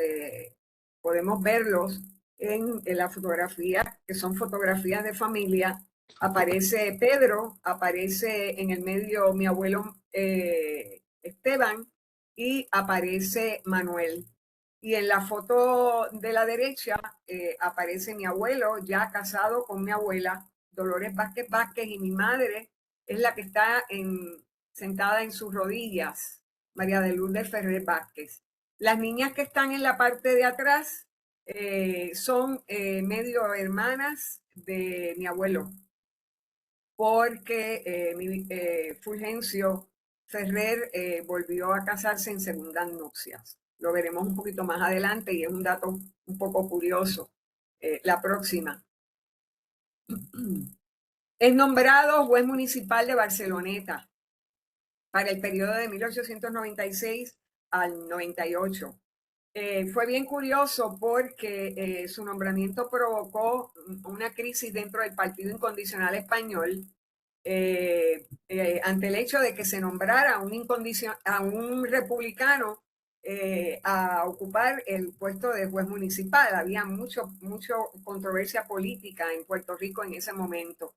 podemos verlos en la fotografía, que son fotografías de familia. Aparece Pedro, aparece en el medio mi abuelo Esteban, y aparece Manuel. Y en la foto de la derecha aparece mi abuelo ya casado con mi abuela, Dolores Vázquez Vázquez, y mi madre es la que está sentada en sus rodillas, María de Lourdes Ferrer Vázquez. Las niñas que están en la parte de atrás son medio hermanas de mi abuelo, porque Fulgencio Ferrer volvió a casarse en segundas nupcias. Lo veremos un poquito más adelante y es un dato un poco curioso. La próxima. Es nombrado juez municipal de Barceloneta para el periodo de 1896 al 98. Fue bien curioso porque su nombramiento provocó una crisis dentro del Partido Incondicional Español ante el hecho de que se nombrara a un republicano a ocupar el puesto de juez municipal. Había mucho controversia política en Puerto Rico en ese momento.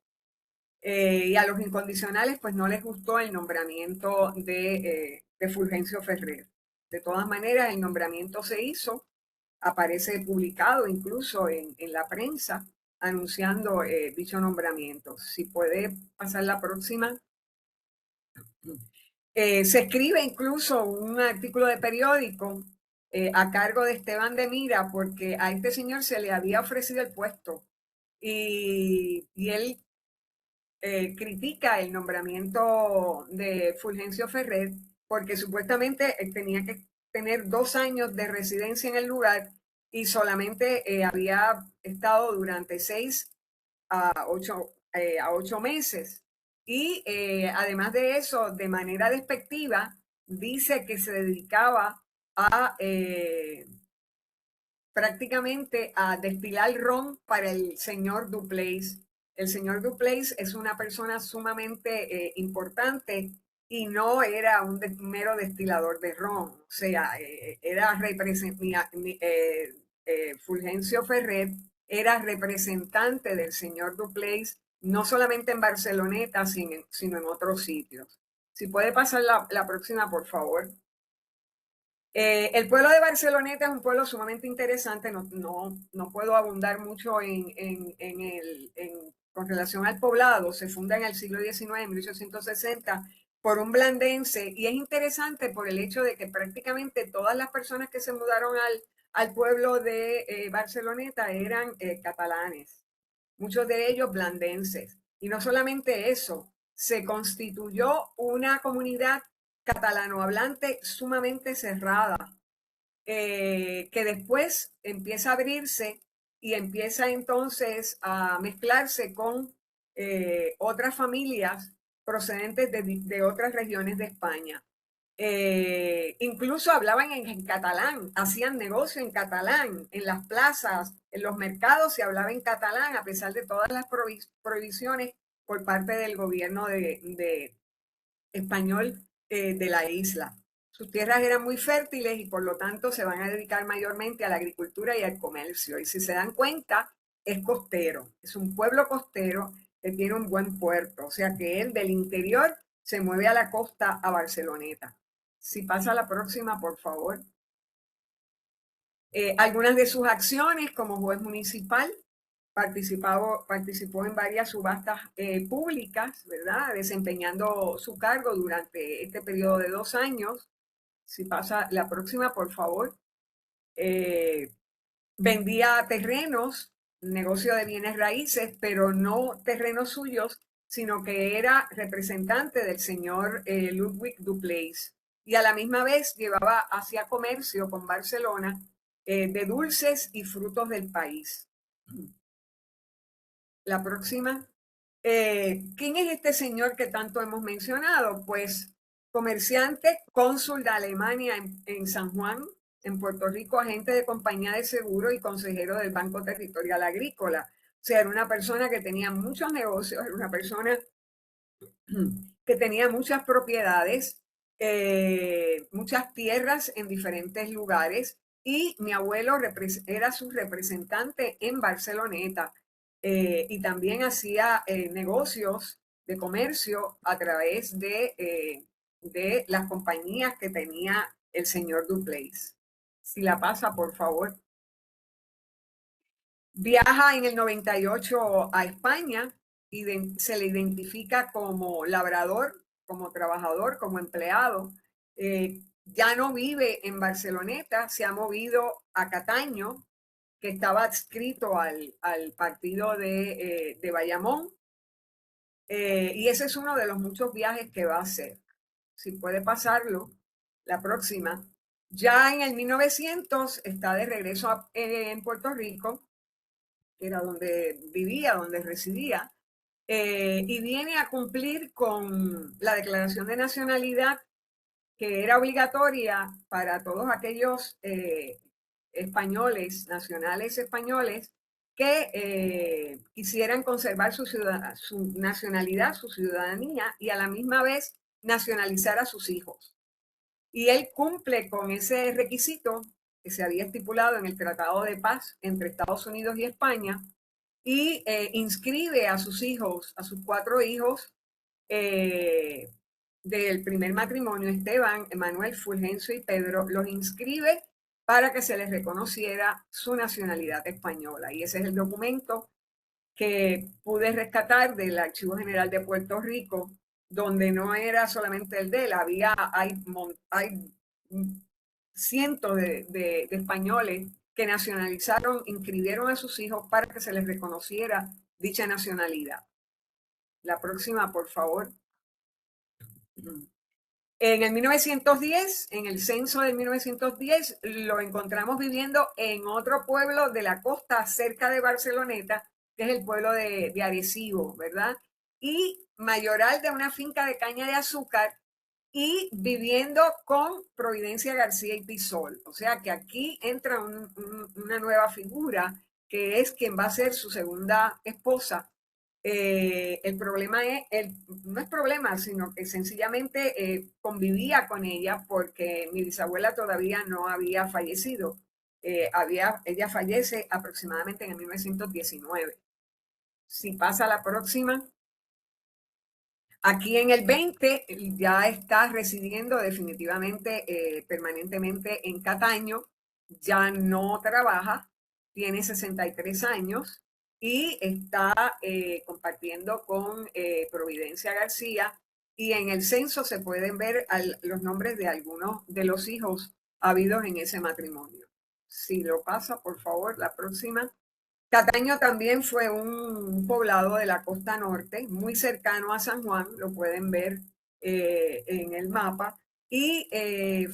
Y a los incondicionales pues no les gustó el nombramiento de Fulgencio Ferrer. De todas maneras, el nombramiento se hizo, aparece publicado incluso en la prensa anunciando dicho nombramiento. Si puede pasar la próxima. Se escribe incluso un artículo de periódico a cargo de Esteban de Mira, porque a este señor se le había ofrecido el puesto y él critica el nombramiento de Fulgencio Ferrer porque supuestamente tenía que tener 2 años de residencia en el lugar y solamente había estado durante 6 a 8 meses. Y además de eso, de manera despectiva, dice que se dedicaba a prácticamente a destilar ron para el señor Dupleix. El señor Dupleix es una persona sumamente importante y no era un mero destilador de ron, o sea, Fulgencio Ferrer era representante del señor Dupleix, no solamente en Barceloneta, sino en otros sitios. Si puede pasar la próxima, por favor. El pueblo de Barceloneta es un pueblo sumamente interesante, no puedo abundar mucho con relación al poblado. Se funda en el siglo XIX, en 1860, por un blandense, y es interesante por el hecho de que prácticamente todas las personas que se mudaron al pueblo de Barceloneta eran catalanes, muchos de ellos blandenses. Y no solamente eso, se constituyó una comunidad catalanohablante sumamente cerrada, que después empieza a abrirse y empieza entonces a mezclarse con otras familias procedentes de otras regiones de España. Incluso hablaban en catalán, hacían negocio en catalán, en las plazas, en los mercados se hablaba en catalán, a pesar de todas las prohibiciones por parte del gobierno de español de la isla. Sus tierras eran muy fértiles y por lo tanto se van a dedicar mayormente a la agricultura y al comercio. Y si se dan cuenta, es costero, es un pueblo costero que tiene un buen puerto, o sea que él del interior se mueve a la costa, a Barceloneta. Si pasa la próxima, por favor. Algunas de sus acciones como juez municipal, participó en varias subastas públicas, ¿verdad? Desempeñando su cargo durante este periodo de 2 años. Si pasa la próxima, por favor. Vendía terrenos, negocio de bienes raíces, pero no terrenos suyos, sino que era representante del señor Ludwig Dupleix. Y a la misma vez hacía comercio con Barcelona de dulces y frutos del país. La próxima. ¿Quién es este señor que tanto hemos mencionado? Pues comerciante, cónsul de Alemania en San Juan, en Puerto Rico, agente de compañía de seguro y consejero del Banco Territorial Agrícola. O sea, era una persona que tenía muchos negocios, era una persona que tenía muchas propiedades, muchas tierras en diferentes lugares, y mi abuelo era su representante en Barceloneta, y también hacía negocios de comercio a través de las compañías que tenía el señor Dupleix. Si la pasa, por favor. Viaja en el 98 a España y se le identifica como labrador, como trabajador, como empleado. Ya no vive en Barceloneta, se ha movido a Cataño, que estaba adscrito al partido de Bayamón. Y ese es uno de los muchos viajes que va a hacer. Si puede pasarlo, la próxima. Ya en el 1900 está de regreso en Puerto Rico, que era donde vivía, donde residía, y viene a cumplir con la declaración de nacionalidad que era obligatoria para todos aquellos españoles, nacionales españoles, que quisieran conservar su nacionalidad, su ciudadanía, y a la misma vez nacionalizar a sus hijos. Y él cumple con ese requisito que se había estipulado en el Tratado de Paz entre Estados Unidos y España, y inscribe a sus hijos, a sus 4 hijos del primer matrimonio, Esteban, Emanuel, Fulgencio y Pedro, los inscribe para que se les reconociera su nacionalidad española. Y ese es el documento que pude rescatar del Archivo General de Puerto Rico, donde no era solamente el de él, hay cientos de españoles que nacionalizaron, inscribieron a sus hijos para que se les reconociera dicha nacionalidad. La próxima, por favor. En el 1910, en el censo del 1910, lo encontramos viviendo en otro pueblo de la costa cerca de Barceloneta, que es el pueblo de Arecibo, ¿verdad? Y mayoral de una finca de caña de azúcar, y viviendo con Providencia García y Pisol. O sea que aquí entra una nueva figura, que es quien va a ser su segunda esposa. El problema no es problema, sino que sencillamente convivía con ella porque mi bisabuela todavía no había fallecido. Ella fallece aproximadamente en el 1919. Si pasa la próxima. Aquí en el 20 ya está residiendo definitivamente, permanentemente en Cataño, ya no trabaja, tiene 63 años y está compartiendo con Providencia García, y en el censo se pueden ver los nombres de algunos de los hijos habidos en ese matrimonio. Si lo pasa, por favor, la próxima. Cataño también fue un poblado de la costa norte, muy cercano a San Juan, lo pueden ver en el mapa, y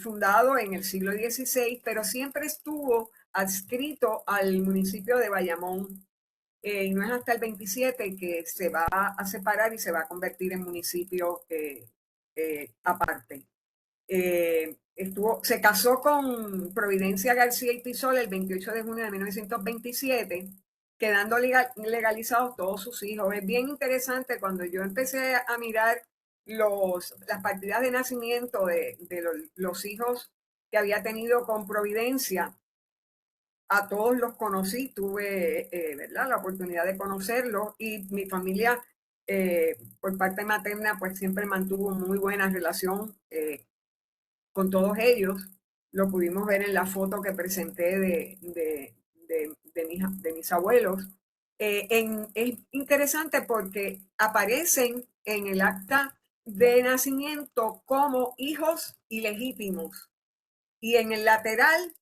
fundado en el siglo XVI, pero siempre estuvo adscrito al municipio de Bayamón, y no es hasta el 27 que se va a separar y se va a convertir en municipio aparte. Se casó con Providencia García y Pisol el 28 de junio de 1927, quedando legalizados todos sus hijos. Es bien interesante, cuando yo empecé a mirar las partidas de nacimiento de los hijos que había tenido con Providencia, a todos los conocí, tuve ¿verdad? La oportunidad de conocerlos, y mi familia por parte materna pues siempre mantuvo muy buena relación con todos ellos. lo pudimos ver en la foto que presenté de mis abuelos. Es interesante porque aparecen en el acta de nacimiento como hijos ilegítimos. Y en el lateral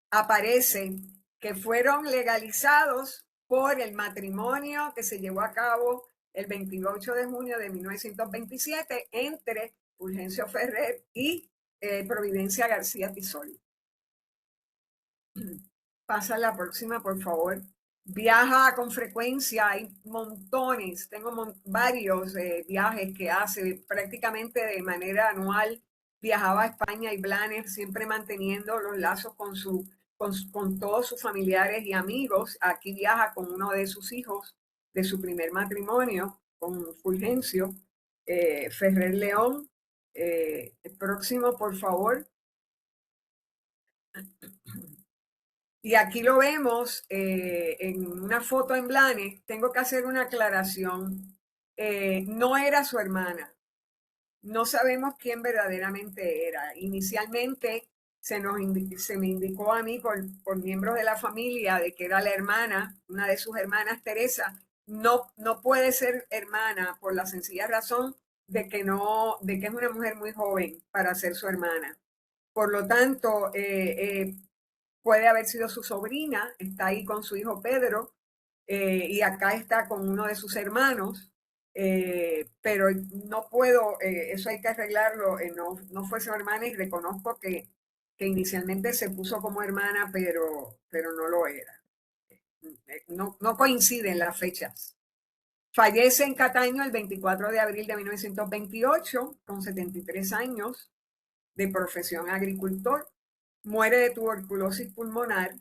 aparece que fueron legalizados por el matrimonio que se llevó a cabo el 28 de junio de 1927 entre Fulgencio Ferrer y Providencia García Tisol. Pasa la próxima, por favor. Viaja con frecuencia, hay montones, tengo varios viajes que hace prácticamente de manera anual. Viajaba a España y Blanes, siempre manteniendo los lazos con todos sus familiares y amigos. Aquí viaja con uno de sus hijos de su primer matrimonio, con Fulgencio Ferrer León. El próximo, por favor. Y aquí lo vemos en una foto en Blanes. Tengo que hacer una aclaración. No era su hermana. No sabemos quién verdaderamente era. Inicialmente se me indicó a mí por miembros de la familia de que era la hermana, una de sus hermanas, Teresa. No puede ser hermana por la sencilla razón de que es una mujer muy joven para ser su hermana. Por lo tanto, puede haber sido su sobrina, está ahí con su hijo Pedro, y acá está con uno de sus hermanos, pero no puedo, eso hay que arreglarlo, no fue su hermana y reconozco que inicialmente se puso como hermana, pero no lo era. No coinciden las fechas. Fallece en Cataño el 24 de abril de 1928, con 73 años, de profesión agricultor. Muere de tuberculosis pulmonar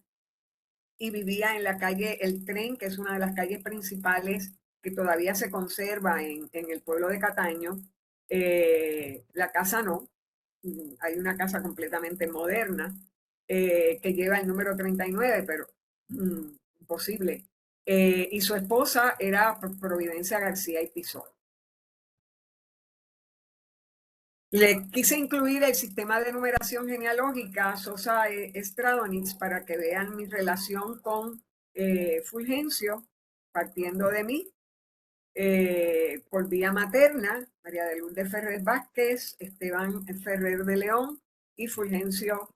y vivía en la calle El Tren, que es una de las calles principales que todavía se conserva en el pueblo de Cataño. La casa no, hay una casa completamente moderna que lleva el número 39, pero imposible. Y su esposa era Providencia García y Pisol. Le quise incluir el sistema de numeración genealógica Sosa Stradonitz para que vean mi relación con Fulgencio, partiendo de mí, por vía materna, María de Lourdes Ferrer Vázquez, Esteban Ferrer de León y Fulgencio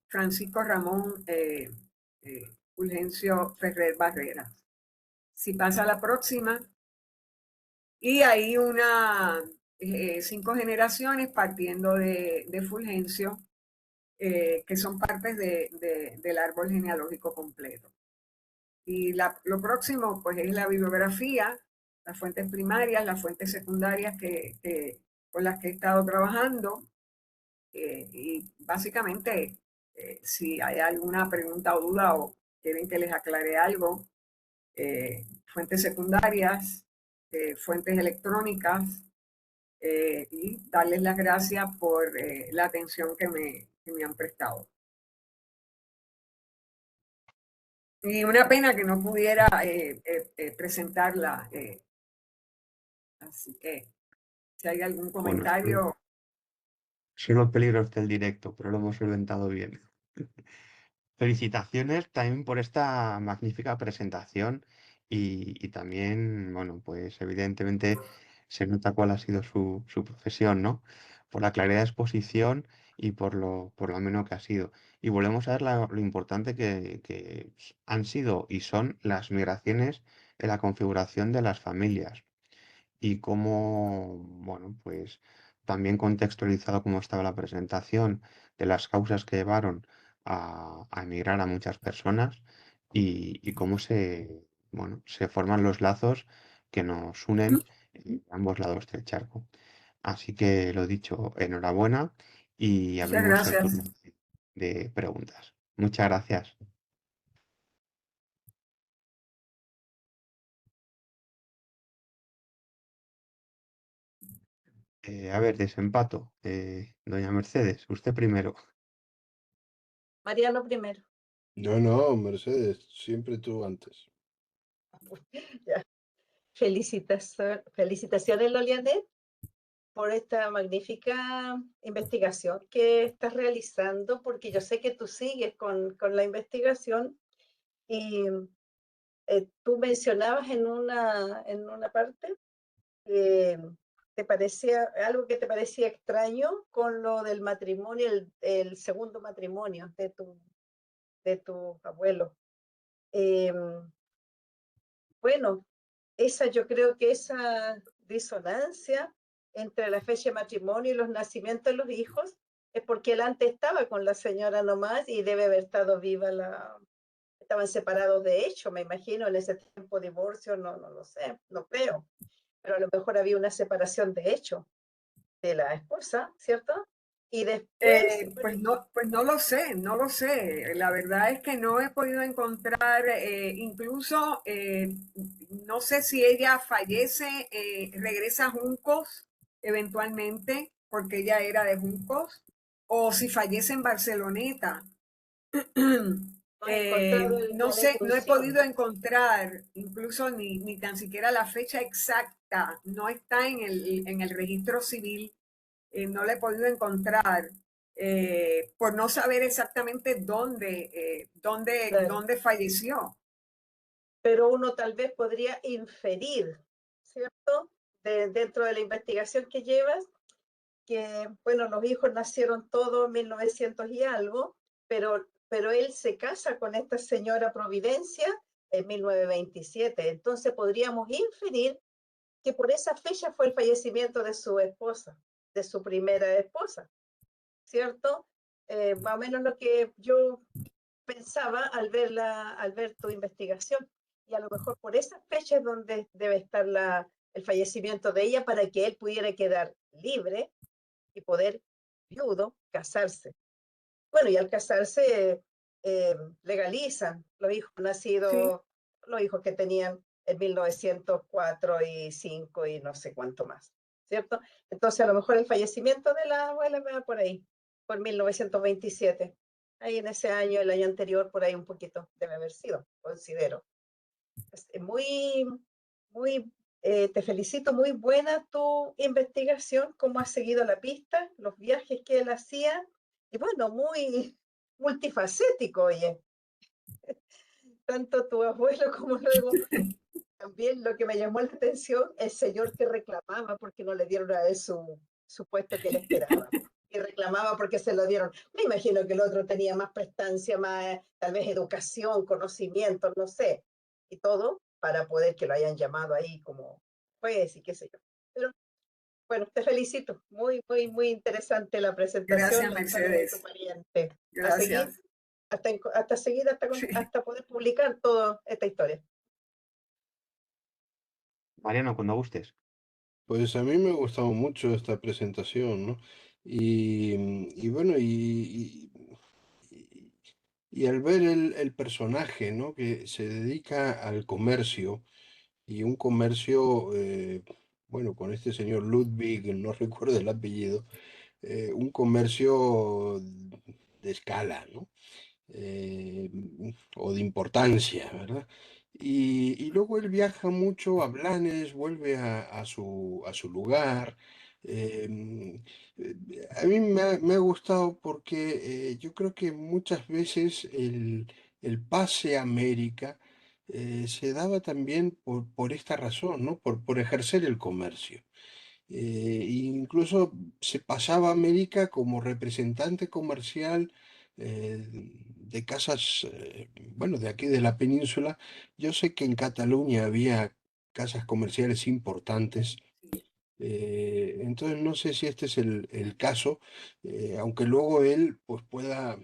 Francisco Ramón Fulgencio Ferrer Barrera. Si pasa a la próxima. Y hay 5 generaciones partiendo de Fulgencio, que son partes del árbol genealógico completo. Y lo próximo, pues, es la bibliografía, las fuentes primarias, las fuentes secundarias con las que he estado trabajando. Y básicamente, si hay alguna pregunta o duda o quieren que les aclare algo, fuentes secundarias, fuentes electrónicas, y darles las gracias por la atención que me han prestado. Y una pena que no pudiera presentarla. Así que si hay algún comentario. Bueno, son los peligros del directo, pero lo hemos solventado bien. Felicitaciones también por esta magnífica presentación y también, bueno, pues evidentemente se nota cuál ha sido su profesión, ¿no? Por la claridad de exposición y por lo ameno que ha sido. Y volvemos a ver lo importante que han sido y son las migraciones en la configuración de las familias y cómo, bueno, pues también contextualizado como estaba la presentación de las causas que llevaron a emigrar a muchas personas y cómo bueno, se forman los lazos que nos unen en ambos lados del charco. Así que lo dicho, enhorabuena y Muchas abrimos el gracias. turno de preguntas. Muchas gracias. A ver, desempato. Doña Mercedes, usted primero. Mariano primero. No, Mercedes, siempre tú antes. Ya. Felicitaciones, Lolianet. por esta magnífica investigación que estás realizando, porque yo sé que tú sigues con la investigación y tú mencionabas en una parte que te parecía algo que te parecía extraño con lo del matrimonio, el segundo matrimonio de tu abuelo. Bueno, yo creo que esa disonancia entre la fecha de matrimonio y los nacimientos de los hijos es porque él antes estaba con la señora nomás y debe haber estado viva estaban separados de hecho, me imagino, en ese tiempo divorcio, no lo sé, no creo, pero a lo mejor había una separación de hecho de la esposa, ¿cierto? Y después, Pues no lo sé, no lo sé. La verdad es que no he podido encontrar, incluso no sé si ella fallece, regresa a Juncos eventualmente, porque ella era de Juncos, o si fallece en Barceloneta. no he encontrado No la sé, no he defunción, podido encontrar incluso ni tan siquiera la fecha exacta, no está en el registro civil, no la he podido encontrar por no saber exactamente claro. dónde falleció. Pero uno tal vez podría inferir, ¿cierto? Dentro de la investigación que llevas, que, bueno, los hijos nacieron todos en 1900 y algo, pero él se casa con esta señora Providencia en 1927. Entonces podríamos inferir que por esa fecha fue el fallecimiento de su esposa, de su primera esposa, ¿cierto? Más o menos lo que yo pensaba al ver tu investigación. Y a lo mejor por esas fechas es donde debe estar el fallecimiento de ella para que él pudiera quedar libre y poder, viudo, casarse. Bueno, y al casarse legalizan los hijos Sí, nacidos, los hijos que tenían en 1904 y 5 y no sé cuánto más, ¿cierto? Entonces a lo mejor el fallecimiento de la abuela va por ahí, por 1927. Ahí en ese año, el año anterior, por ahí un poquito debe haber sido, considero. Muy, muy, te felicito, muy buena tu investigación, cómo has seguido la pista, los viajes que él hacía, y bueno, muy multifacético, oye, tanto tu abuelo como luego también lo que me llamó la atención, el señor que reclamaba porque no le dieron a él su puesto que él esperaba. Y reclamaba porque se lo dieron. Me imagino que el otro tenía más prestancia, más tal vez educación, conocimiento, no sé, y todo para poder que lo hayan llamado ahí como juez y qué sé yo. Pero bueno, te felicito. Muy, muy, muy interesante la presentación, gracias la historia de tu Mercedes, pariente. A seguir, gracias. hasta seguir, Sí. hasta poder publicar toda esta historia. Mariano, cuando gustes. Pues a mí me ha gustado mucho esta presentación, ¿no? Y bueno, y- y al ver el personaje, ¿no? Que se dedica al comercio y un comercio, bueno, con este señor Ludwig, no recuerdo el apellido, un comercio de escala, ¿no? eh, o de importancia, ¿verdad? Y luego él viaja mucho a Blanes, vuelve a su lugar. A mí me ha gustado porque yo creo que muchas veces el pase a América se daba también por esta razón, ¿no? Por ejercer el comercio. Incluso se pasaba a América como representante comercial de casas, bueno, de aquí de la península. Yo sé que en Cataluña había casas comerciales importantes, entonces no sé si este es el caso, aunque luego él pues pueda,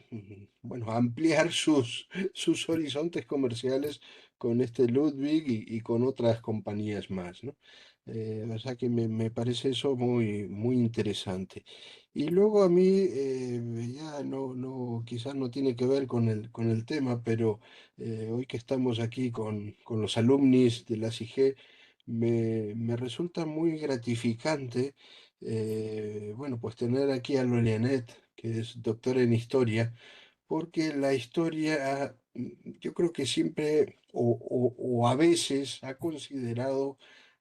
bueno, ampliar sus horizontes comerciales con este Ludwig y con otras compañías más, ¿no? O sea que me parece eso muy interesante. Y luego a mí, ya quizás no tiene que ver con el tema, pero hoy que estamos aquí con los alumnis de la SIG, me resulta muy gratificante, bueno, pues tener aquí a Lolianet, que es doctora en historia, porque la historia, yo creo que siempre o a veces ha considerado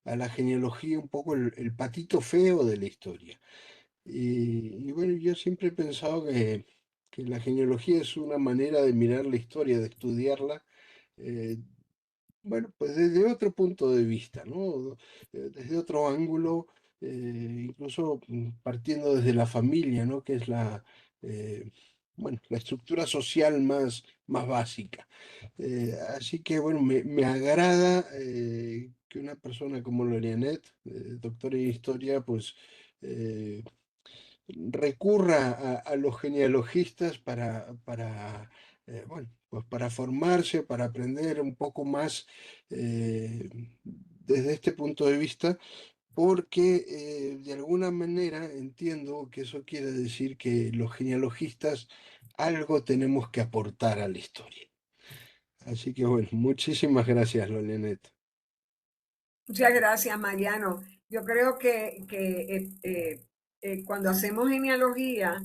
a la genealogía un poco el patito feo de la historia. Y bueno, yo siempre he pensado que la genealogía es una manera de mirar la historia, de estudiarla, eh, bueno, pues desde otro punto de vista, ¿no? Desde otro ángulo, incluso partiendo desde la familia, ¿no? Que es bueno, la estructura social más básica. Así que, bueno, me agrada que una persona como Lorianet, doctora en historia, pues recurra a los genealogistas bueno, pues para formarse, para aprender un poco más desde este punto de vista, porque de alguna manera entiendo que eso quiere decir que los genealogistas algo tenemos que aportar a la historia. Así que bueno, muchísimas gracias, Lolenet. Muchas gracias, Mariano. Yo creo que cuando hacemos genealogía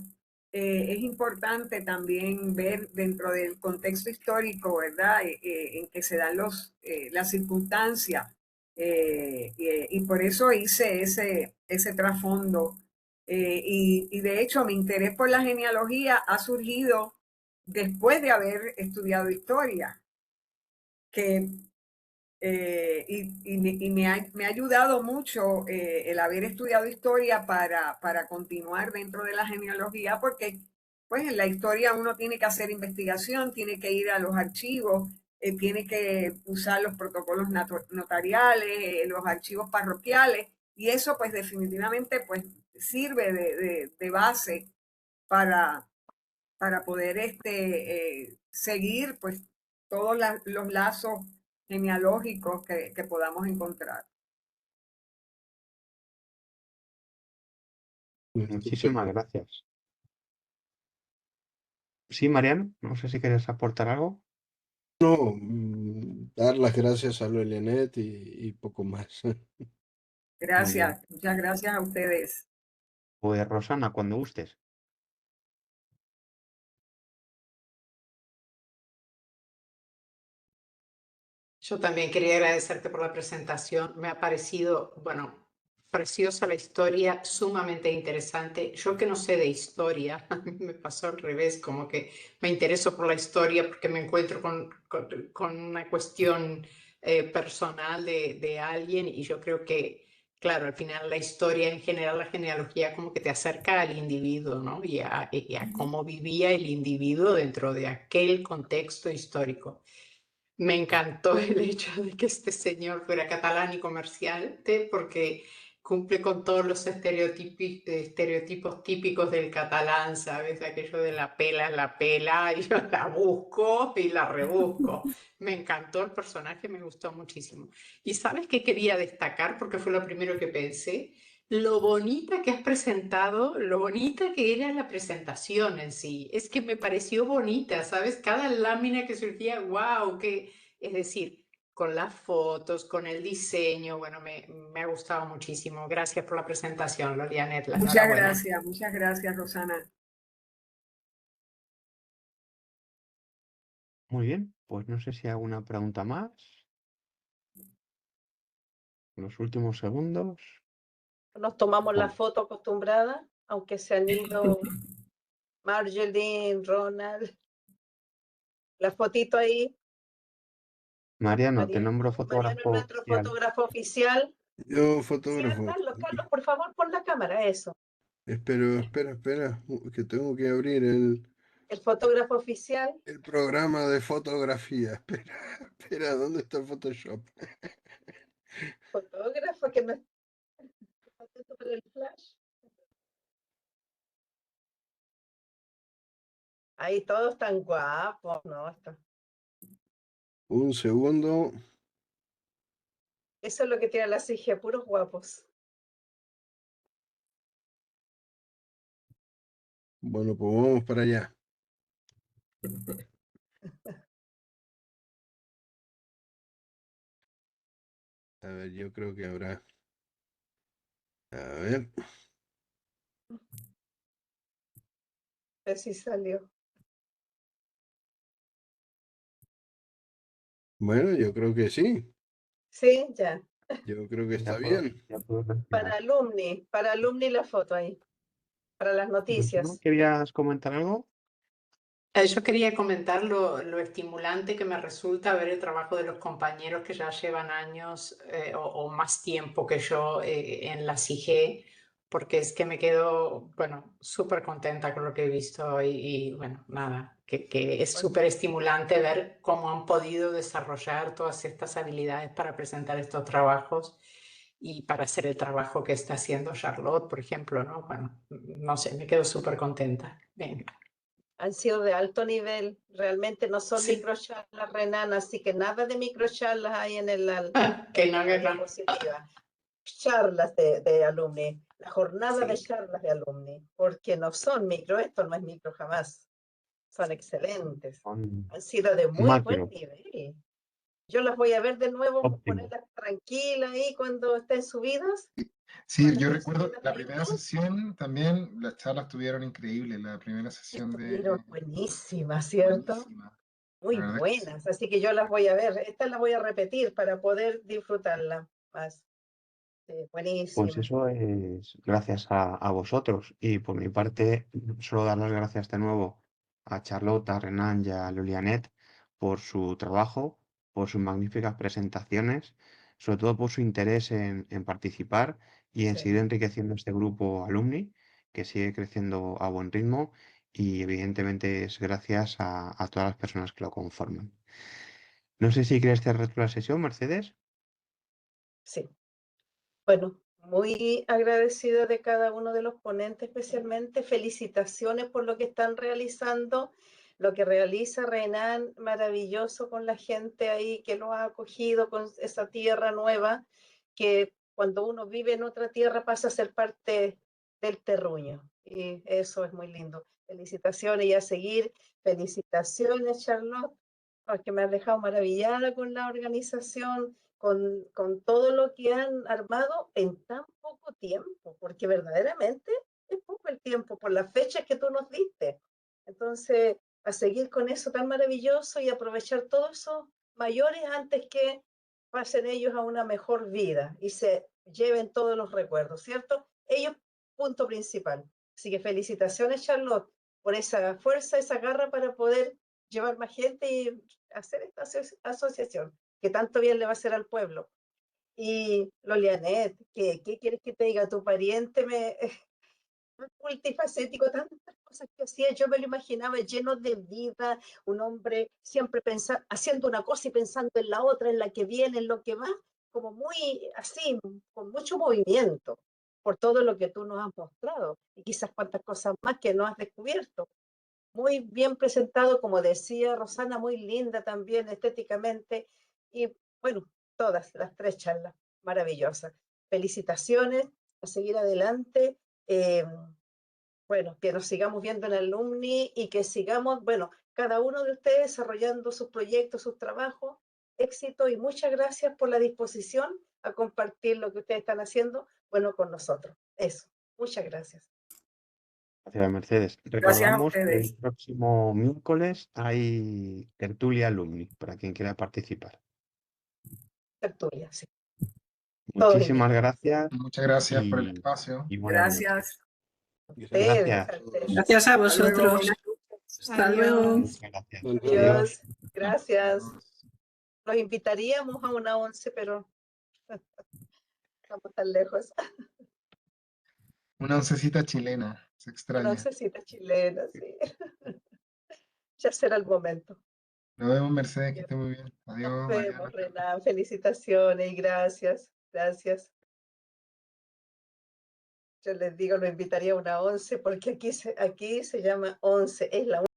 es importante también ver dentro del contexto histórico, ¿verdad? En que se dan las circunstancias. Y por eso hice ese trasfondo. Y de hecho mi interés por la genealogía ha surgido después de haber estudiado historia, que y me ha ayudado mucho el haber estudiado historia para continuar dentro de la genealogía, porque pues en la historia uno tiene que hacer investigación, tiene que ir a los archivos, tiene que usar los protocolos notariales, los archivos parroquiales, y eso pues definitivamente pues sirve de base para, para poder seguir pues todos los lazos genealógicos que podamos encontrar. Muchísimas gracias. Sí, Mariano, no sé si quieres aportar algo. No, dar las gracias a Lolenet y poco más. Muy bien. Gracias, muchas gracias a ustedes. Pues Rosana, cuando gustes. Yo también quería agradecerte por la presentación. Me ha parecido, bueno, preciosa la historia, sumamente interesante. Yo que no sé de historia, a mí me pasó al revés, como que me intereso por la historia porque me encuentro con una cuestión personal de alguien y yo creo que, claro, al final la historia, en general la genealogía, como que te acerca al individuo, ¿no? Y a cómo vivía el individuo dentro de aquel contexto histórico. Me encantó el hecho de que este señor fuera catalán y comerciante porque cumple con todos los estereotipos típicos del catalán, ¿sabes? Aquello de la pela, y yo la busco y la rebusco. Me encantó el personaje, me gustó muchísimo. ¿Y sabes qué quería destacar? Porque fue lo primero que pensé. Lo bonita que has presentado, lo bonita que era la presentación en sí. Es que me pareció bonita, ¿sabes? Cada lámina que surgía, wow, es decir, con las fotos, con el diseño, bueno, me ha gustado muchísimo. Gracias por la presentación, Lorianet, la enhorabuena. Muchas gracias, Rosana. Muy bien, pues no sé si hay alguna pregunta más. Los últimos segundos. Nos tomamos la Bueno, foto acostumbrada, aunque se han ido Margeline, Ronald, la fotito ahí. Mariano, te Mariano, nombro Mariano es fotógrafo nuestro oficial. fotógrafo oficial. Yo, Sí, fotógrafo. Carlos, por favor, pon la cámara, eso. Espera, que tengo que abrir El fotógrafo oficial, el programa de fotografía. Espera, ¿dónde está el Photoshop? fotógrafo que no está atento para el flash. Ahí todos están guapos, ¿no? Un segundo. Eso es lo que tiene la CIGE, puros guapos. Bueno, pues vamos para allá. A ver, yo creo que habrá. A ver. Así salió. Bueno, yo creo que sí. Sí, ya. Yo creo que está Ya puedo, bien. ya puedo respirar. Para alumni la foto ahí, para las Rocío, noticias. ¿querías comentar algo? Yo quería comentar lo estimulante que me resulta ver el trabajo de los compañeros que ya llevan años o más tiempo que yo en la CIGE, porque es que me quedo, bueno, súper contenta con lo que he visto y bueno, nada, que es Bueno, súper estimulante ver cómo han podido desarrollar todas estas habilidades para presentar estos trabajos y para hacer el trabajo que está haciendo Charlotte, por ejemplo, ¿no? Bueno, no sé, me quedo súper contenta. Venga. han sido de alto nivel, realmente no son Sí. microcharlas, Renan, así que nada de microcharlas hay en Que en no, la que no. diapositiva. Charlas de alumni, la jornada de Sí. charlas de alumni, porque no son micro, esto no es micro jamás, son excelentes, Son han sido de muy buen macro, nivel. Yo las voy a ver de nuevo, óptimo. ponerlas tranquilas ahí cuando estén subidas. Sí, Cuando yo estén recuerdo subidas la a primera YouTube, sesión también, las charlas estuvieron increíbles, la primera sesión estuvieron buenísimas, ¿cierto? buenísima. Muy La verdad que sí. buenas, así que yo las voy a ver. Estas las voy a repetir para poder disfrutarlas más. Sí, Pues buenísimo. eso es gracias a vosotros. Y por mi parte, solo dar las gracias de nuevo a Charlotte, a Renan y a Lulianet por su trabajo, por sus magníficas presentaciones, sobre todo por su interés en participar y en Sí. seguir enriqueciendo este grupo alumni, que sigue creciendo a buen ritmo y evidentemente es gracias a todas las personas que lo conforman. No sé si quieres cerrar tú la sesión, Mercedes. Sí. Bueno, muy agradecida de cada uno de los ponentes, especialmente. Felicitaciones por lo que están realizando, lo que realiza Renan, maravilloso con la gente ahí que lo ha acogido con esa tierra nueva, que cuando uno vive en otra tierra pasa a ser parte del terruño. Y eso es muy lindo. Felicitaciones y a seguir. Felicitaciones, Charlotte, porque me has dejado maravillada con la organización, con todo lo que han armado en tan poco tiempo, porque verdaderamente es poco el tiempo por las fechas que tú nos diste. Entonces, a seguir con eso tan maravilloso y aprovechar todos esos mayores antes que pasen ellos a una mejor vida y se lleven todos los recuerdos, ¿cierto? Ellos, punto principal. Así que felicitaciones, Charlotte, por esa fuerza, esa garra para poder llevar más gente y hacer esta asociación que tanto bien le va a hacer al pueblo. Y Lolianet, ¿qué quieres que te diga? Tu pariente me multifacético, tantas cosas que hacía, yo me lo imaginaba lleno de vida, un hombre siempre pensando, haciendo una cosa y pensando en la otra, en la que viene, en lo que va, como muy así, con mucho movimiento, por todo lo que tú nos has mostrado y quizás cuantas cosas más que no has descubierto. Muy bien presentado, como decía Rosana, muy linda también estéticamente. Y bueno, todas las tres charlas maravillosas. Felicitaciones, a seguir adelante. Eh, bueno, que nos sigamos viendo en Alumni y que sigamos, bueno, cada uno de ustedes desarrollando sus proyectos, sus trabajos. Éxito y muchas gracias por la disposición a compartir lo que ustedes están haciendo, bueno, con nosotros. Eso, muchas gracias. Gracias, Mercedes. Gracias a Recordamos que el ustedes. próximo miércoles hay tertulia alumni para quien quiera participar. Tertulia, sí. Todos Muchísimas invitados. gracias Muchas gracias por el y, espacio. y buenas Gracias. noches. Ustedes, Gracias. a ustedes. Gracias a Hasta luego. vosotros. Buenas noches. Hasta luego. Adiós. Muchas gracias. Nos vemos. Adiós. Adiós. Gracias. Adiós. Los invitaríamos a una 11, pero estamos tan lejos. Una oncecita chilena, se Una extraña. oncecita chilena, sí. Ya será el momento. Nos vemos, Mercedes, que esté muy bien. Nos Adiós, vemos, Mariana. Renan. Felicitaciones y gracias. Gracias. Yo les digo, lo invitaría a una 11 porque aquí se llama 11. Es la